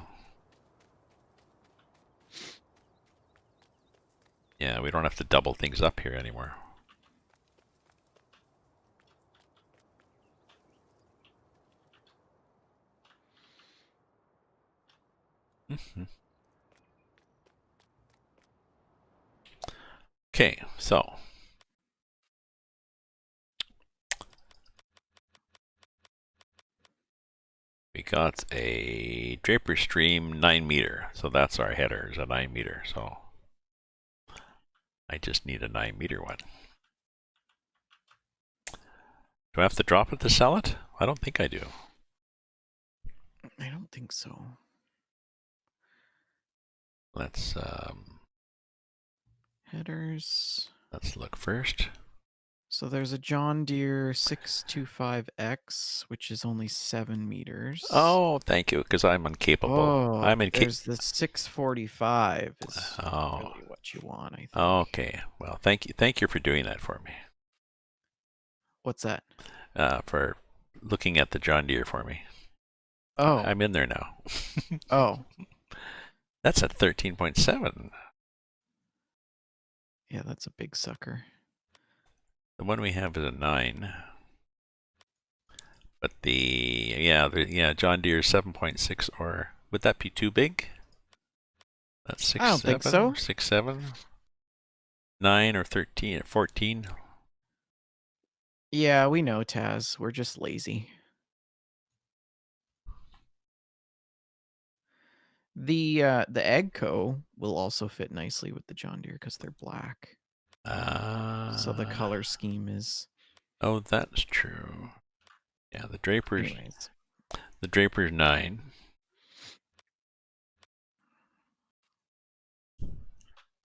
Yeah, we don't have to double things up here anymore. Okay, so we got a Draper Stream 9 meter. So that's our header, is a 9 meter. So I just need a 9 meter one. Do I have to drop it to sell it? I don't think I do. I don't think so. Let's Headers. let's look first. So there's a John Deere 625X, which is only 7 meters. Oh, thank you, because I'm incapable. Oh, I'm incapable. there's the 645 is Oh, really what you want, I think. okay. Well, thank you for doing that for me. What's that? For looking at the John Deere for me. Oh, I'm in there now. oh, That's at 13.7. yeah, that's a big sucker. The one we have is a 9. But yeah, John Deere 7.6, or would that be too big? That's 6, I don't 7, think so. 6, 7, 9, or 13, 14. Yeah, we know, Taz. We're just lazy. The Eggco will also fit nicely with the John Deere because they're black. So the color scheme is. Oh, that's true. Yeah, the Draper's Anyways. the Draper's 9.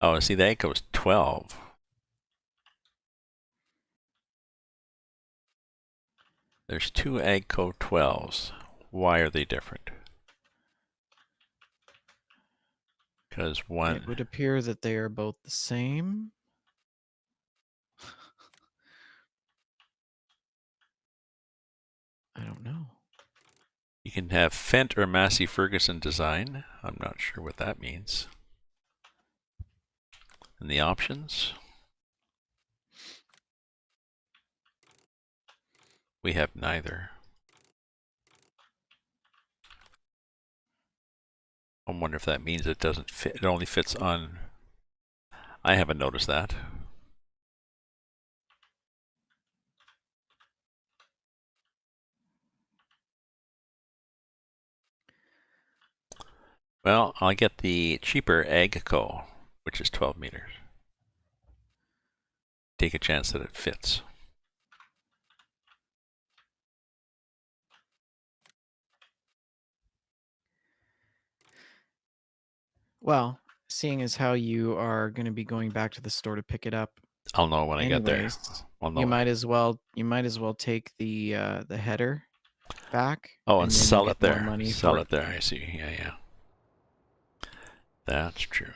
Oh, see, the Echo's 12. There's two Agco 12s. Why are they different? Because one. It would appear that they are both the same. I don't know. You can have Fendt or Massey Ferguson design. I'm not sure what that means. in the options. We have neither. I wonder if that means it doesn't fit. It only fits on. I haven't noticed that. Well, I'll get the cheaper Agco, which is 12 meters. Take a chance that it fits. Well, seeing as how you are going to be going back to the store to pick it up, I'll know when I get there. I'll know you might as well take the header back. Oh, and then you sell get it there. more money Sell for it there. I see. Yeah, yeah. That's true.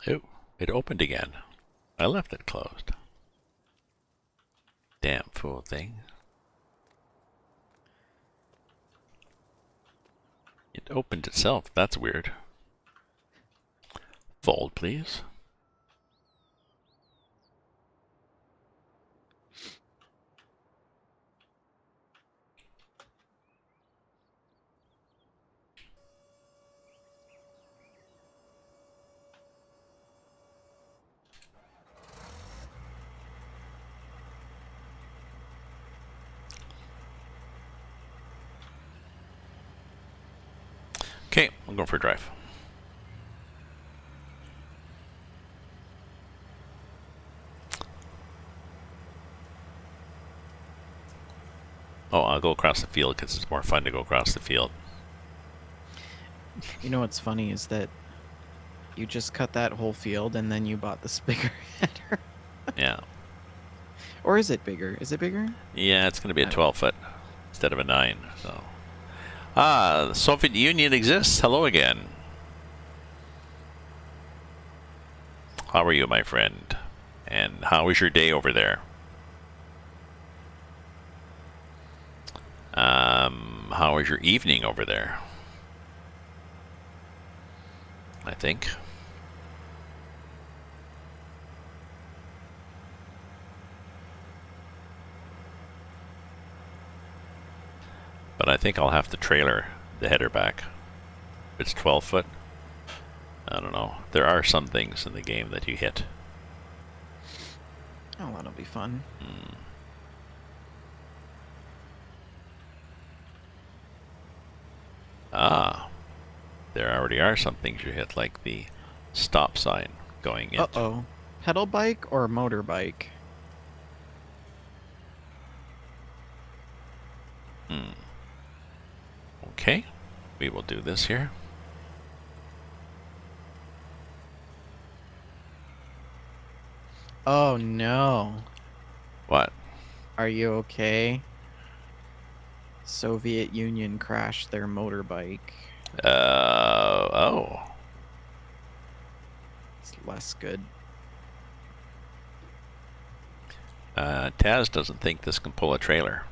Oh, it opened again. I left it closed. Damn fool thing. It opened itself. That's weird. Fold, please. Okay, I'm going for a drive. Oh, I'll go across the field because it's more fun to go across the field. You know what's funny is that you just cut that whole field and then you bought this bigger header. Yeah. Or is it bigger? Is it bigger? Yeah, it's going to be a 12-foot instead of a 9. So, the Soviet Union exists. Hello again. How are you, my friend? And how was your day over there? How was your evening over there? I think. But I think I'll have to trailer the header back. If it's 12 foot. I don't know. There are some things in the game that you hit. Oh, that'll be fun. Ah, there already are some things you hit, like the stop sign going in. Uh-oh. Pedal bike or motorbike? Okay, we will do this here. Oh, no. What? Are you okay? Soviet Union crashed their motorbike. Oh. It's less good. Taz doesn't think this can pull a trailer.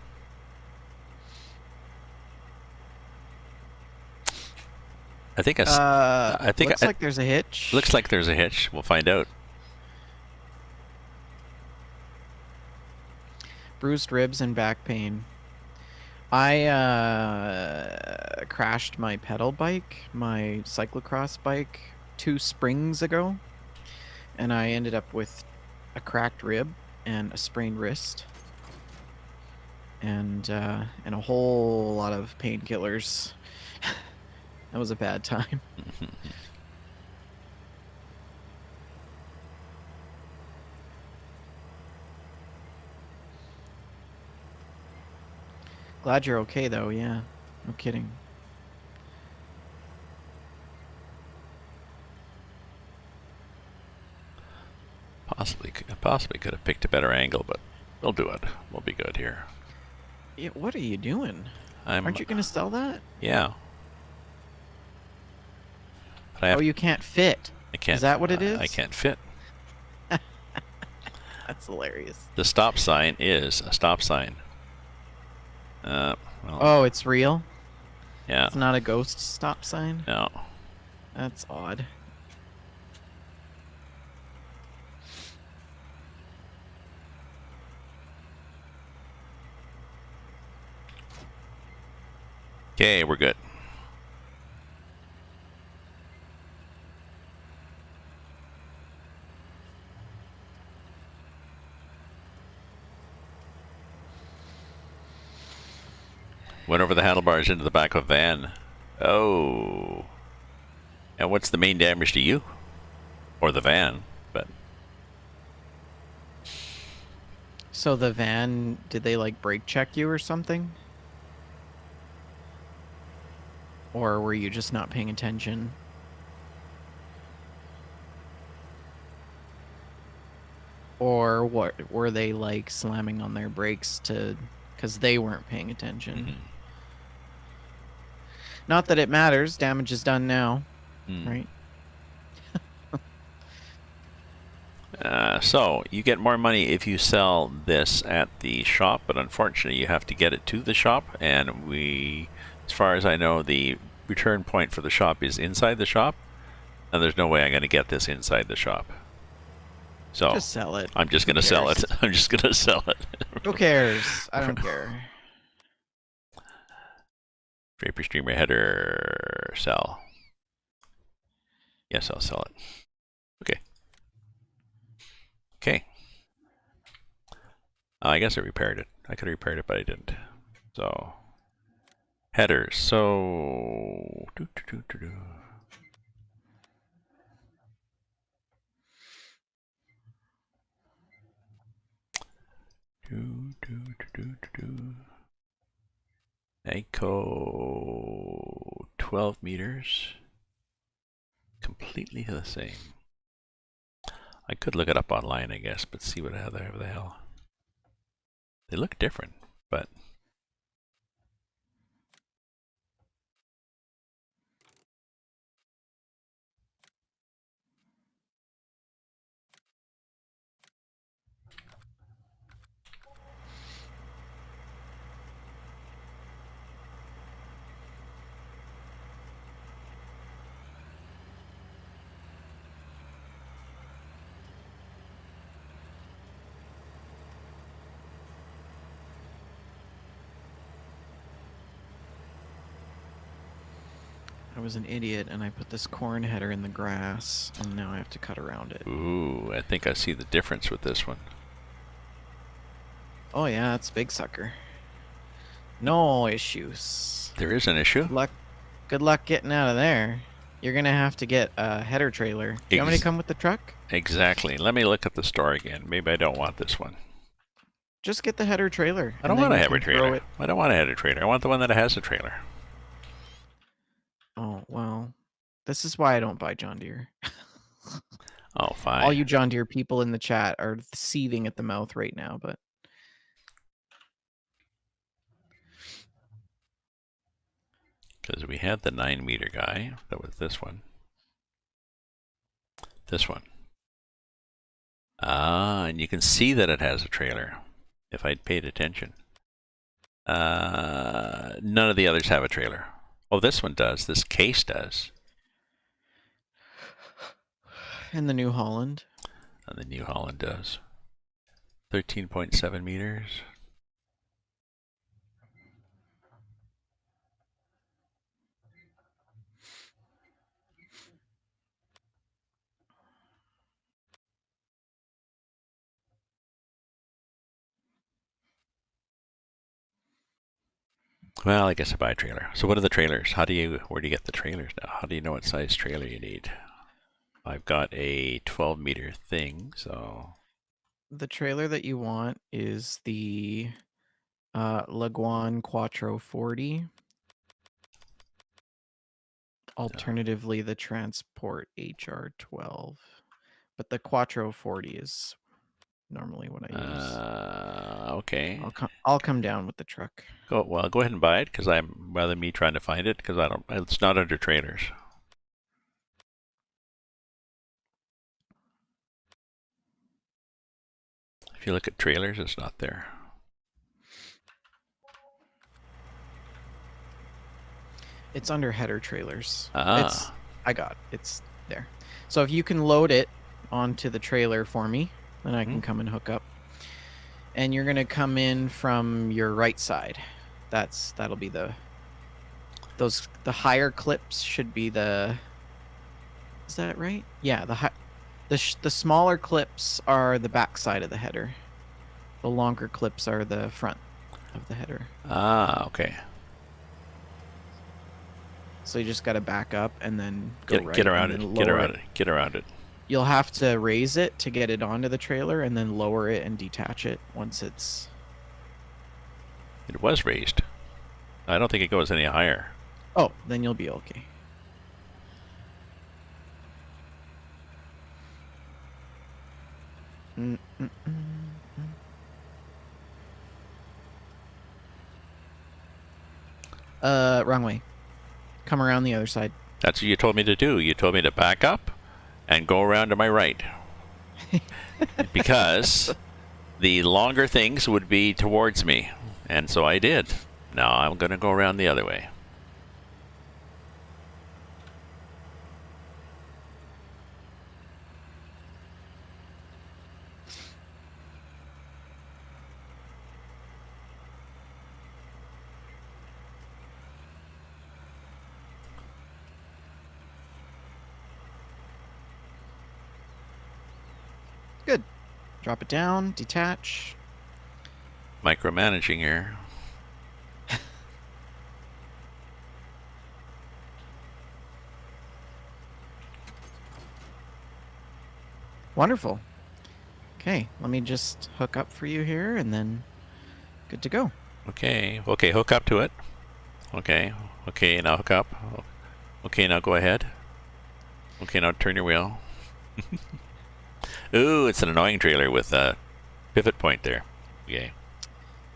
I think looks like there's a hitch. Looks like there's a hitch. We'll find out. Bruised ribs and back pain. I crashed my pedal bike, my cyclocross bike, 2 springs ago, and I ended up with a cracked rib and a sprained wrist, and a whole lot of painkillers. That was a bad time. Glad you're okay, though. Yeah, no kidding. Possibly could have picked a better angle, but we'll do it. We'll be good here. Yeah, what are you doing? Aren't you gonna sell that? Yeah. But Oh, you can't fit. I can't. Is that what it is? I can't fit. That's hilarious. The stop sign is a stop sign. Well, Oh, it's real? yeah. It's not a ghost stop sign? No. That's odd. Okay, we're good. Went over the handlebars into the back of a van. Oh. And what's the main damage to you? Or the van, but... So the van, did they like brake check you or something? Or were you just not paying attention? Or what, were they like slamming on their brakes to, because they weren't paying attention? Mm-hmm. Not that it matters, damage is done now, right? So, you get more money if you sell this at the shop, but unfortunately you have to get it to the shop, and as far as I know, the return point for the shop is inside the shop, and there's no way I'm going to get this inside the shop. So, Just sell it. I'm just going to sell it. I'm just going to sell it. Who cares? I don't care. Draper Streamer header, sell. Yes, I'll sell it. Okay. Okay. I guess I repaired it. I could have repaired it, but I didn't. So, headers. So, Echo 12 meters. Completely the same. I could look it up online, I guess, but see what the hell. They look different, but I was an idiot and I put this corn header in the grass and now I have to cut around it. ooh, I think I see the difference with this one. Oh yeah, it's big sucker. No issues. There is an issue. Good luck getting out of there. You're gonna have to get a header trailer. Do you want me to come with the truck? Exactly. Let me look at the store again. Maybe I don't want this one. Just get the header trailer. I don't want a header trailer. I don't want a header trailer. I want the one that has a trailer. Oh, well. This is why I don't buy John Deere. Oh, fine. All you John Deere people in the chat are seething at the mouth right now, but... Because we had the 9-meter guy. That was this one. This one. Ah, and you can see that it has a trailer, if I'd paid attention. None of the others have a trailer. Oh, this one does. This case does. And the New Holland. And the New Holland does. 13.7 meters. Well, I guess I buy a trailer. So what are the trailers? Where do you get the trailers now? How do you know what size trailer you need? I've got a 12-meter thing, so... The trailer that you want is the Leguan Quattro 40. Alternatively, the Transport HR12. But the Quattro 40 is normally what I use. Okay. I'll come down with the truck. Go ahead and buy it, because I'm rather me trying to find it, because it's not under trailers. If you look at trailers, it's not there. It's under header trailers. Ah. It's there. So if you can load it onto the trailer for me, then I can come and hook up. And you're gonna come in from your right side. That'll be the higher clips should be the. Is that right? Yeah, the smaller clips are the back side of the header. The longer clips are the front of the header. Ah, okay. So you just got to back up and then go right. Get around and it. then Get lower around it. Get around it. You'll have to raise it to get it onto the trailer and then lower it and detach it once it's. It was raised. I don't think it goes any higher. Oh, then you'll be okay. Wrong way. Come around the other side. That's what you told me to do. You told me to back up and go around to my right. Because the longer things would be towards me. And so I did. Now I'm going to go around the other way. Good. Drop it down, detach. Micromanaging here. Wonderful. Okay, let me just hook up for you here and then good to go. Okay, okay, hook up to it. Okay, okay, now hook up. Okay, now go ahead. Okay, now turn your wheel. Ooh, it's an annoying trailer with a pivot point there. Okay.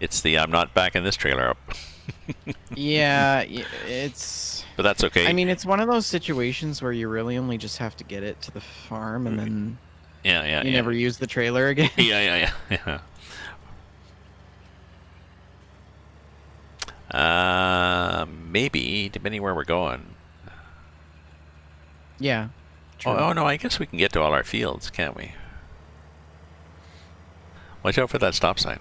It's the I'm not backing this trailer up. Yeah, it's... But that's okay. I mean, it's one of those situations where you really only just have to get it to the farm and then you never use the trailer again. Yeah. Maybe, depending where we're going. Yeah. True. Oh, no, I guess we can get to all our fields, can't we? Watch out for that stop sign.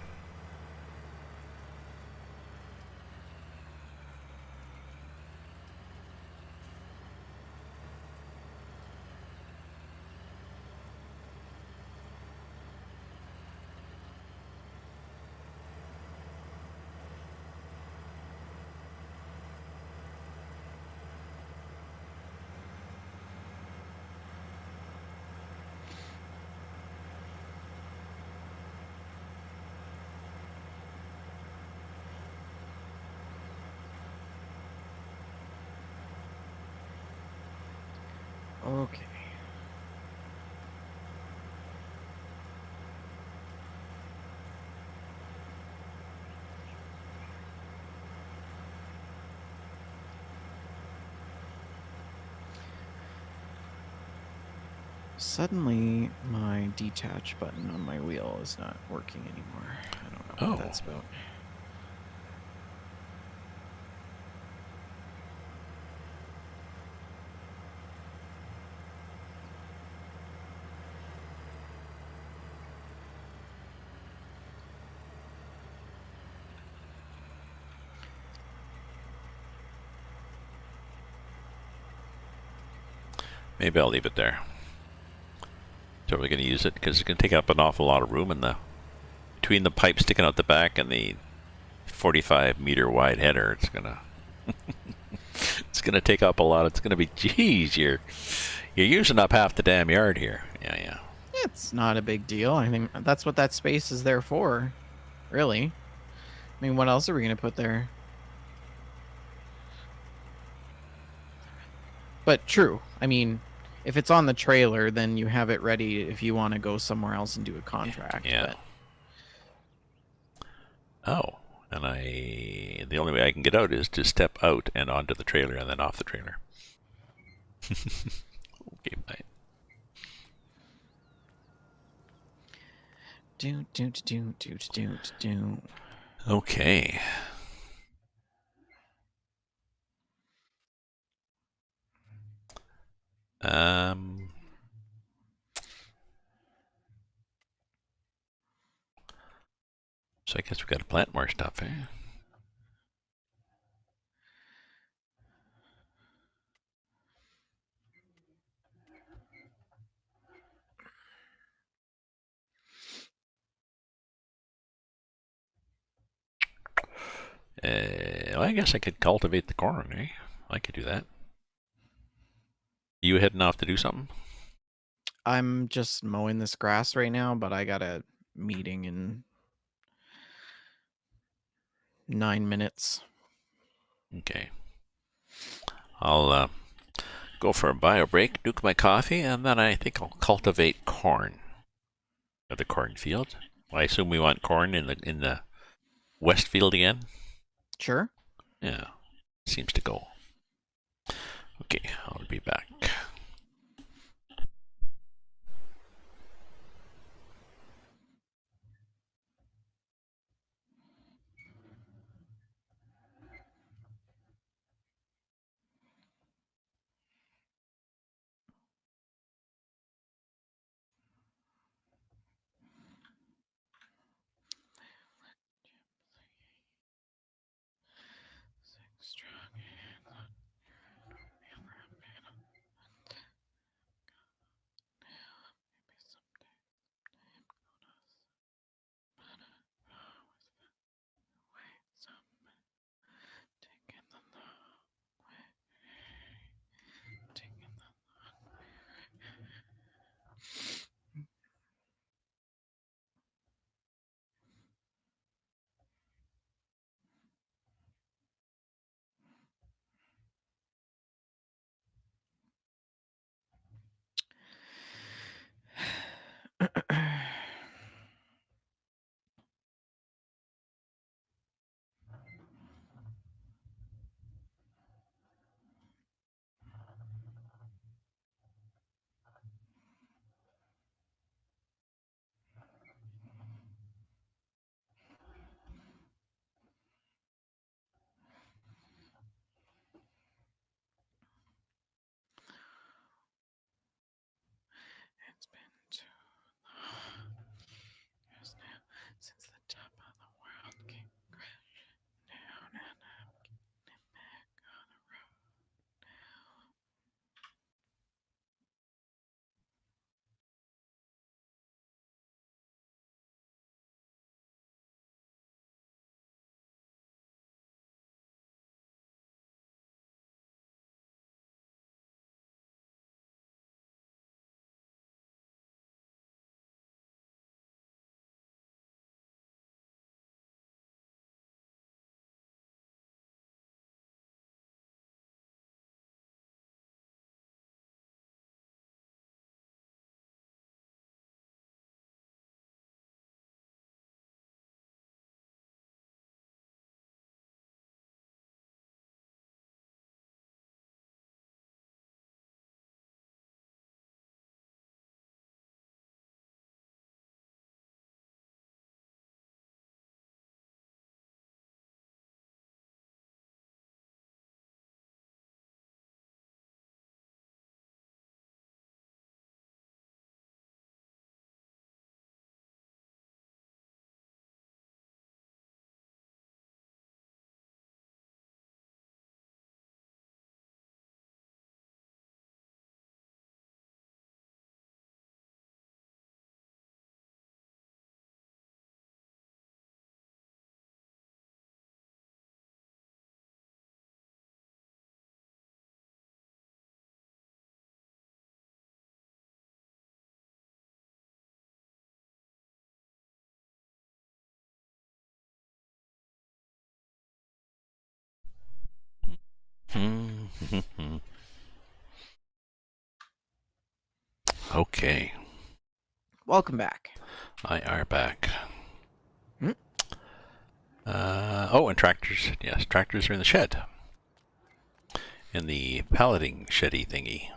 Okay. Suddenly, my detach button on my wheel is not working anymore. I don't know what that's about. Maybe I'll leave it there. So we're going to use it because it's going to take up an awful lot of room in the between the pipe sticking out the back and the 45-meter wide header. It's gonna it's gonna take up a lot. It's gonna be, geez, you're using up half the damn yard here. Yeah. It's not a big deal. I think that's what that space is there for, really. I mean, what else are we gonna put there? But true. I mean, if it's on the trailer, then you have it ready if you want to go somewhere else and do a contract. Yeah. But... Oh, and the only way I can get out is to step out and onto the trailer and then off the trailer. Okay, bye. do do do do do do. Okay. Um. So I guess we got to plant more stuff, eh? Well, I guess I could cultivate the corn, eh? I could do that. You heading off to do something? I'm just mowing this grass right now, but I got a meeting in 9 minutes. Okay. I'll go for a bio break, nuke my coffee, and then I think I'll cultivate corn at the cornfield. I assume we want corn in the west field again. Sure. Yeah, seems to go. Okay, I'll be back. It's been 2 years now since the top of the world came crashing down, and I'm getting back on the road now. Okay, Welcome back. I are back. Hmm? Oh, and tractors. Yes, tractors are in the shed. In the palleting sheddy thingy.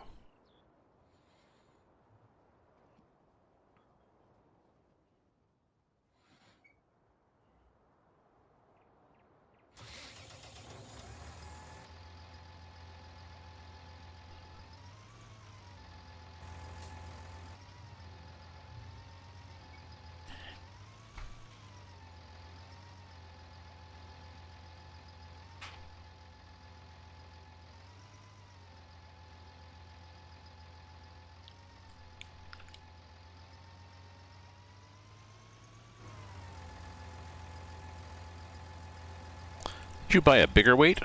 Did you buy a bigger weight?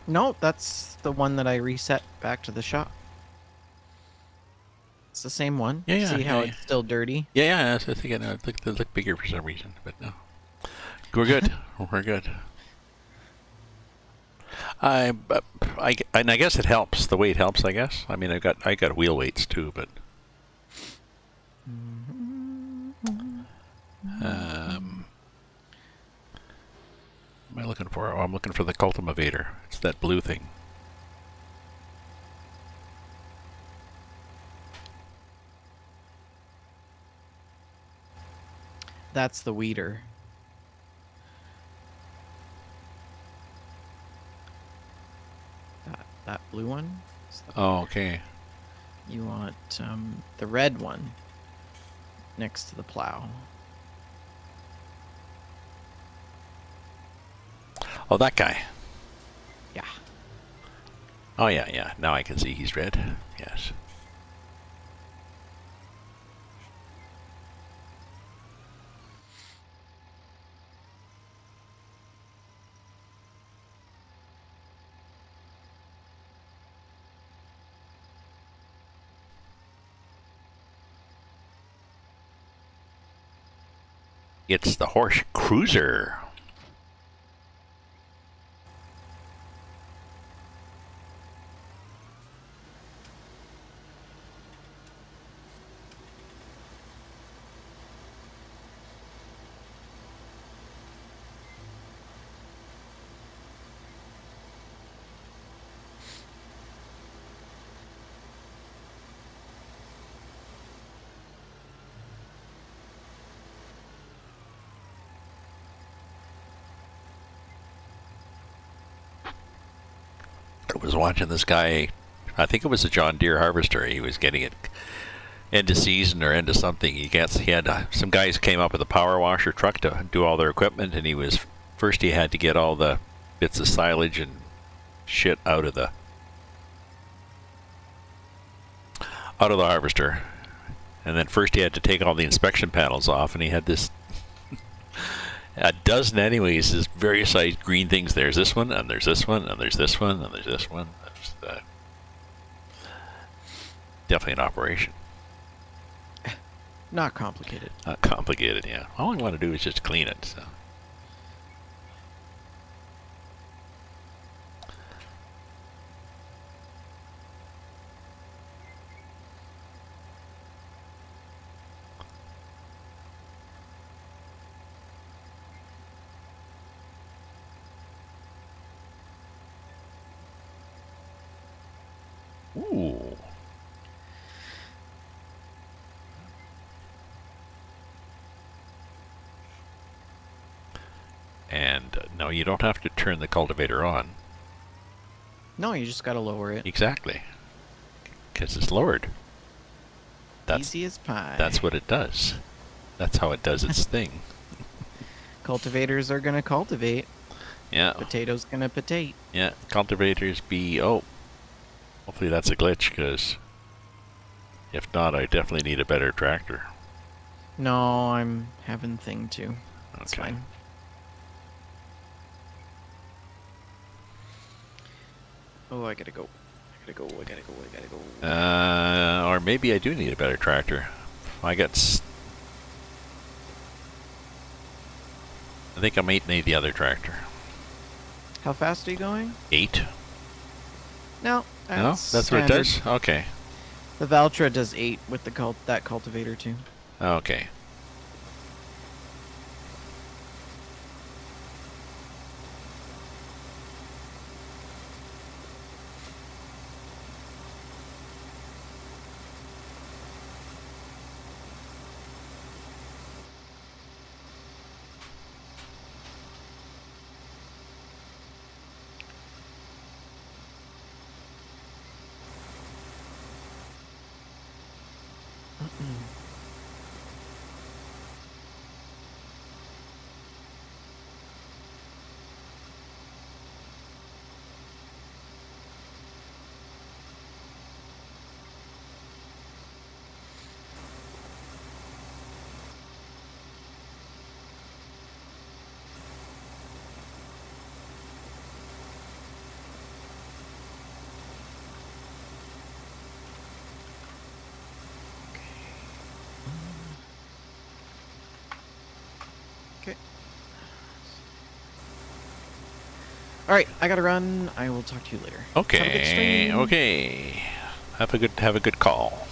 No, that's the one that I reset back to the shop. It's the same one. Yeah, See how yeah. it's still dirty? Yeah. I was thinking they look bigger for some reason, but no. We're good. We're good. And I guess it helps. The weight helps. I guess. I mean, I got wheel weights too, but. What am I looking for? Oh, I'm looking for the cultivator. It's that blue thing. That's the weeder. That blue one? Oh, okay. You want the red one next to the plow. Oh, that guy. Yeah. Oh, yeah. Now I can see he's red. Yes. It's the horse cruiser. I was watching this guy. I think it was a John Deere harvester. He was getting it end of season or end of something. He had some guys came up with a power washer truck to do all their equipment, and he had to get all the bits of silage and shit out of the harvester. And then first he had to take all the inspection panels off, and he had this a dozen anyways, this various sized green things. There's this one, and there's this one, and there's this one, and there's this one. That's definitely an operation. Not complicated. Not complicated, yeah. All I want to do is just clean it. So. Ooh. And no, you don't have to turn the cultivator on. No, you just gotta lower it. Exactly. Because it's lowered. Easy as pie. That's what it does. That's how it does its thing. Cultivators are gonna cultivate. Yeah. Potatoes gonna potate. Yeah. Cultivators be... Oh. Hopefully that's a glitch, because if not, I definitely need a better tractor. No, I'm having thing too. That's Okay. fine. Oh, I gotta go. I gotta go. Or maybe I do need a better tractor. I think I might need the other tractor. How fast are you going? 8? No, That's standard. what it does? Okay. The Valtra does 8 with that cultivator too. Okay. Okay. All right, I gotta run. I will talk to you later. Have a good Okay. stream. Okay. Have a good call.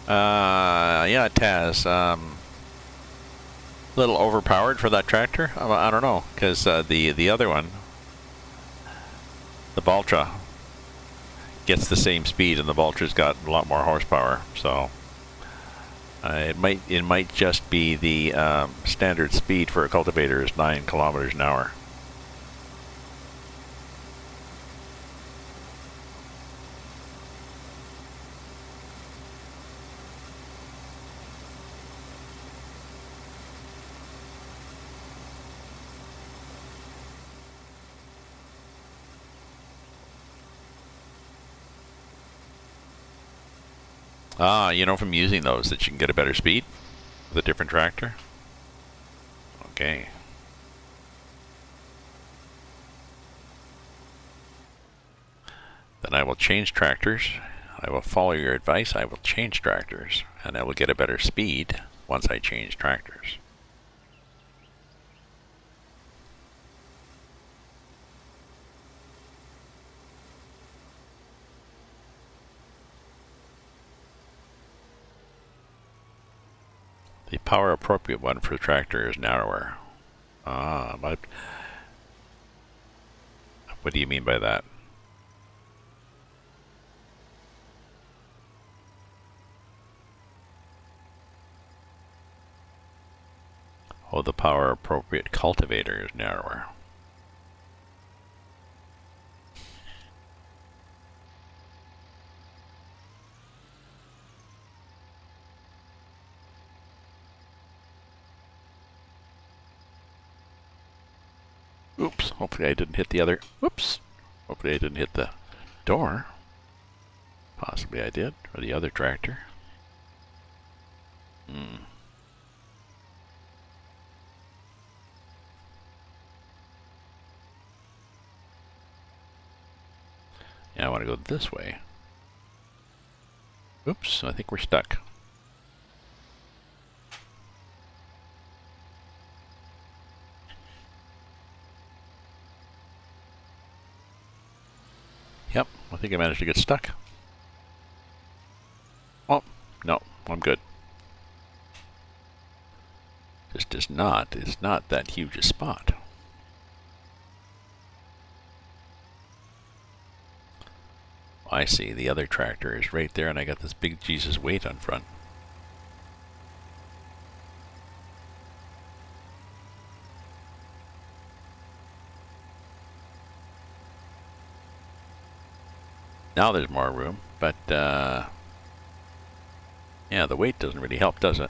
Yeah, Taz. A little overpowered for that tractor. I don't know, because the other one, the Valtra, gets the same speed, and the Valtra's got a lot more horsepower. So it might just be the standard speed for a cultivator is 9 kilometers an hour. You know from using those that you can get a better speed with a different tractor? Okay. Then I will change tractors. I will follow your advice. I will change tractors, and I will get a better speed once I change tractors. The power appropriate one for the tractor is narrower. But what do you mean by that? Oh, the power appropriate cultivator is narrower. Oops, hopefully I didn't hit the other. Whoops. Hopefully I didn't hit the door. Possibly I did, or the other tractor. Yeah, I want to go this way. Oops, I think we're stuck. Yep, I think I managed to get stuck. Oh, no, I'm good. Just it's not that huge a spot. I see, the other tractor is right there, and I got this big Jesus weight on front. Now there's more room, but yeah, the weight doesn't really help, does it?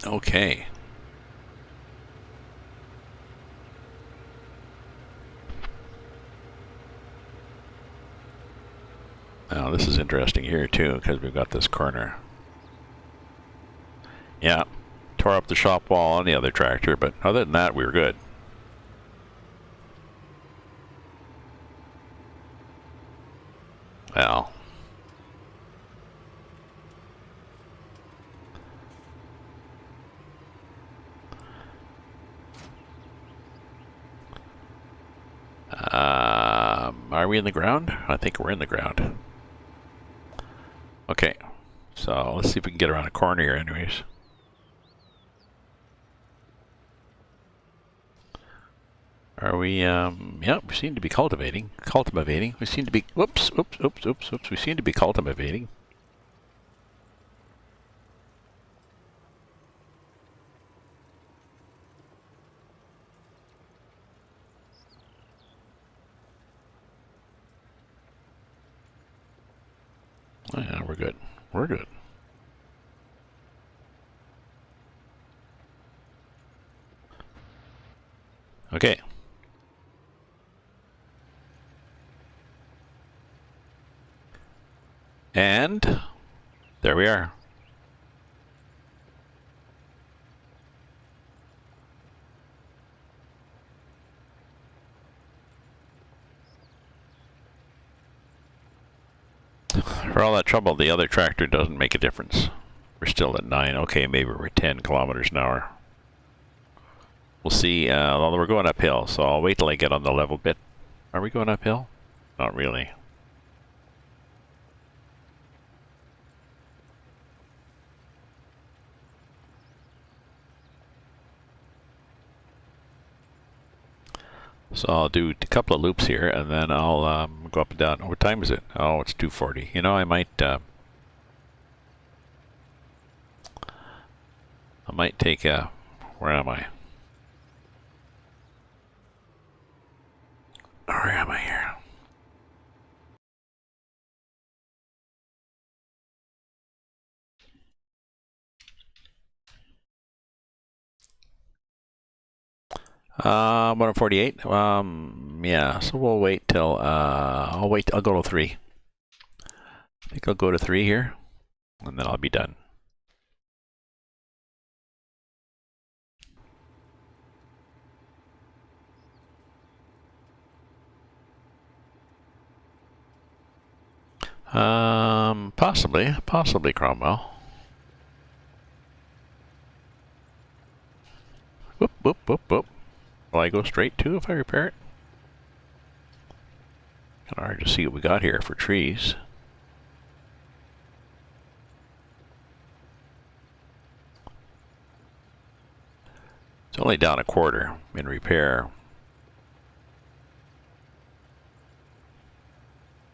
Okay. Now this is interesting here too, because we've got this corner. Yeah, tore up the shop wall on the other tractor, but other than that, we were good. Well. Are we in the ground? I think we're in the ground. Okay, so let's see if we can get around a corner here anyways. Are we, yeah, we seem to be cultivating. We seem to be, whoops. We seem to be cultivating. Oh, yeah, we're good. We're good. Okay. And there we are. For all that trouble, the other tractor doesn't make a difference. We're still at 9. Okay, maybe we're 10 kilometers an hour. We'll see. Although we're going uphill, so I'll wait till I get on the level bit. Are we going uphill? Not really. So I'll do a couple of loops here, and then I'll go up and down. Oh, what time is it? Oh, it's 2:40. You know, I might take a... Where am I? Where am I here? One 48. Yeah. So we'll wait till I'll wait. I'll go to 3. I think I'll go to 3 here, and then I'll be done. Possibly Cromwell. Whoop, whoop, whoop, whoop. Will I go straight too if I repair it? Kind of hard to see what we got here for trees. It's only down a quarter in repair.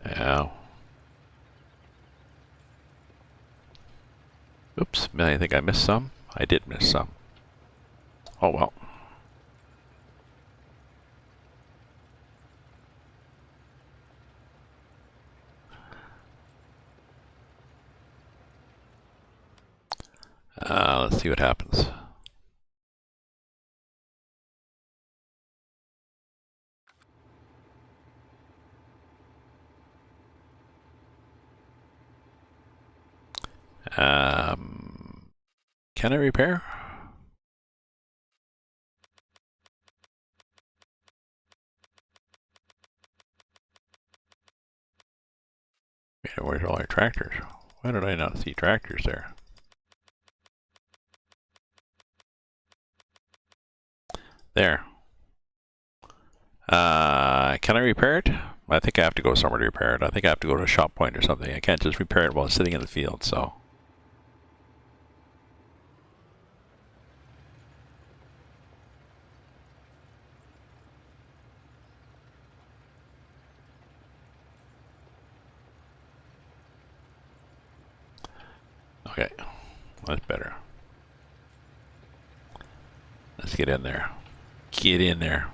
Yeah. Oops, I think I missed some. I did miss some. Oh well. Let's see what happens. Can I repair? Where's all our tractors? Why did I not see tractors there? There. Can I repair it? I think I have to go somewhere to repair it. I think I have to go to a shop point or something. I can't just repair it while it's sitting in the field, so. Okay, that's better. Let's get in there. Get in there.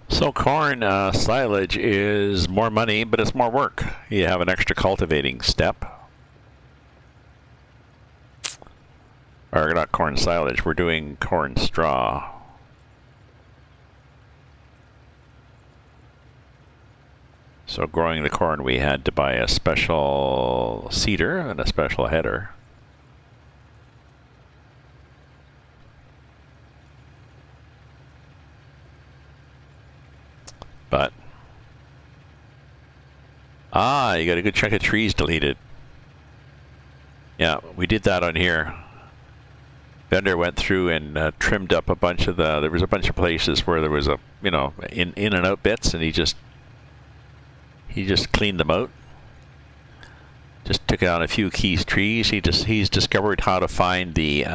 So corn silage is more money, but it's more work. You have an extra cultivating step. Or not corn silage, we're doing corn straw. So growing the corn, we had to buy a special seeder and a special header. But you got a good chunk of trees deleted. Yeah, we did that on here. Vendor went through and trimmed up a bunch of there was a bunch of places where there was a, in and out bits, and he just cleaned them out. Just took out a few key trees. He's discovered how to find the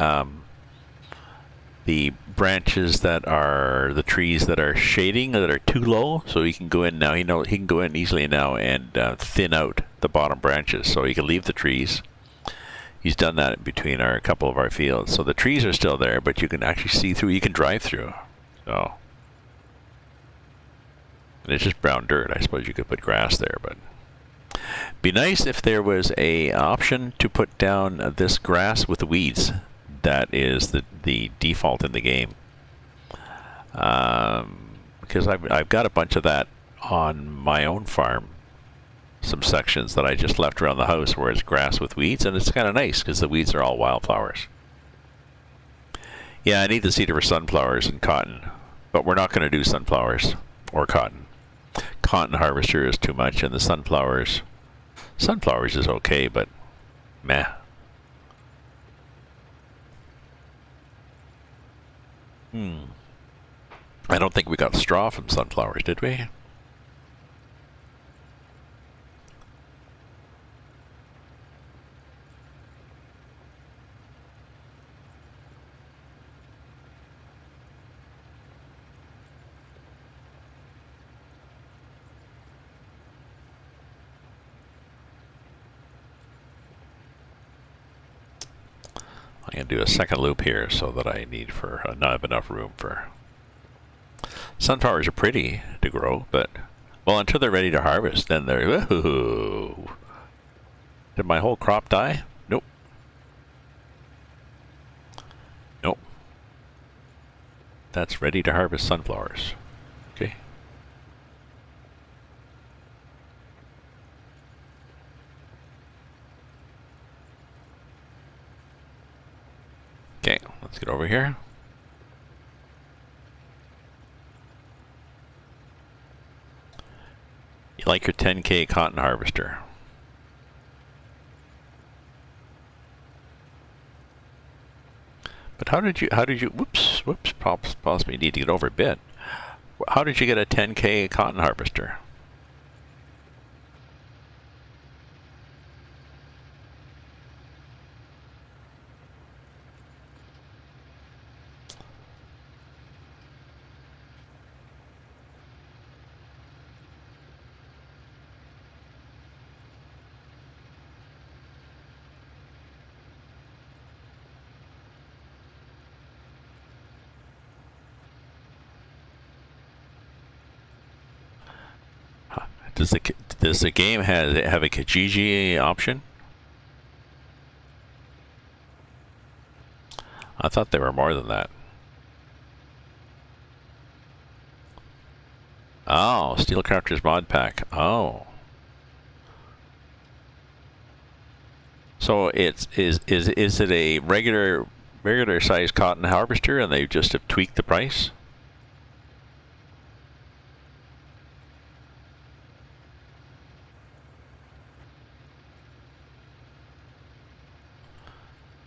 the branches that are the trees that are shading that are too low, so he can go in now. He can go in easily now and thin out the bottom branches, so he can leave the trees. He's done that between a couple of our fields, so the trees are still there, but you can actually see through. You can drive through. So, and it's just brown dirt. I suppose you could put grass there, but be nice if there was a option to put down this grass with the weeds. That is the default in the game. Because I've got a bunch of that on my own farm. Some sections that I just left around the house where it's grass with weeds, and it's kind of nice because the weeds are all wildflowers. Yeah, I need the seeder for sunflowers and cotton, but we're not going to do sunflowers or cotton. Cotton harvester is too much, and the sunflowers is okay, but meh. I don't think we got straw from sunflowers, did we? I'm going to do a second loop here so that I not have enough room for... Sunflowers are pretty to grow, but... Well, until they're ready to harvest, then they're... Woohoo! Did my whole crop die? Nope. Nope. That's ready to harvest sunflowers. Okay. Okay, let's get over here. You like your 10K cotton harvester. But how did you, whoops, possibly need to get over a bit. How did you get a 10K cotton harvester? Does the game have a Kijiji option? I thought there were more than that. Oh, Steel Crafters mod pack. Oh. So is it a regular size cotton harvester and they just have tweaked the price?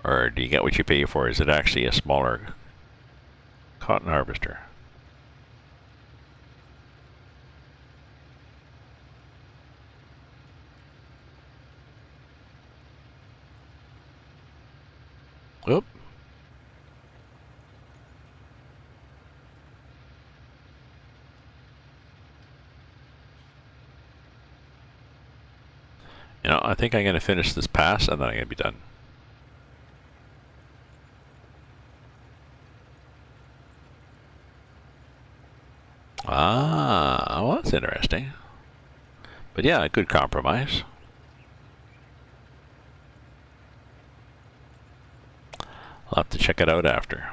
Or do you get what you pay for? Is it actually a smaller cotton harvester? Oop. You know, I think I'm going to finish this pass and then I'm going to be done. Ah, well, that's interesting. But yeah, a good compromise. I'll have to check it out after.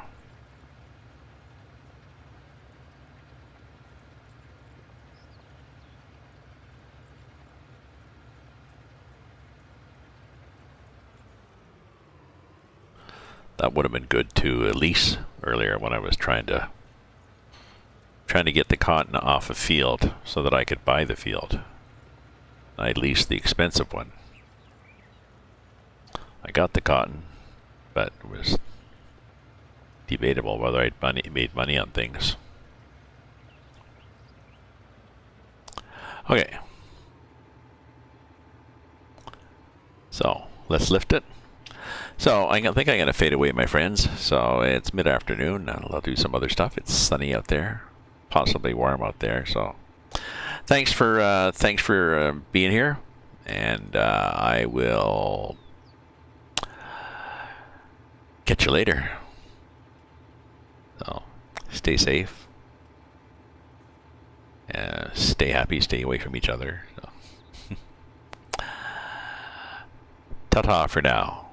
That would have been good to lease earlier when I was trying to get the cotton off a field so that I could buy the field. I leased the expensive one. I got the cotton, but it was debatable whether I'd made money on things. Okay. So, let's lift it. So I think I'm gonna fade away, my friends. So it's mid-afternoon. I'll do some other stuff. It's sunny out there, possibly warm out there. So thanks for being here, and I will catch you later. So stay safe, stay happy, stay away from each other. So. Ta-ta for now.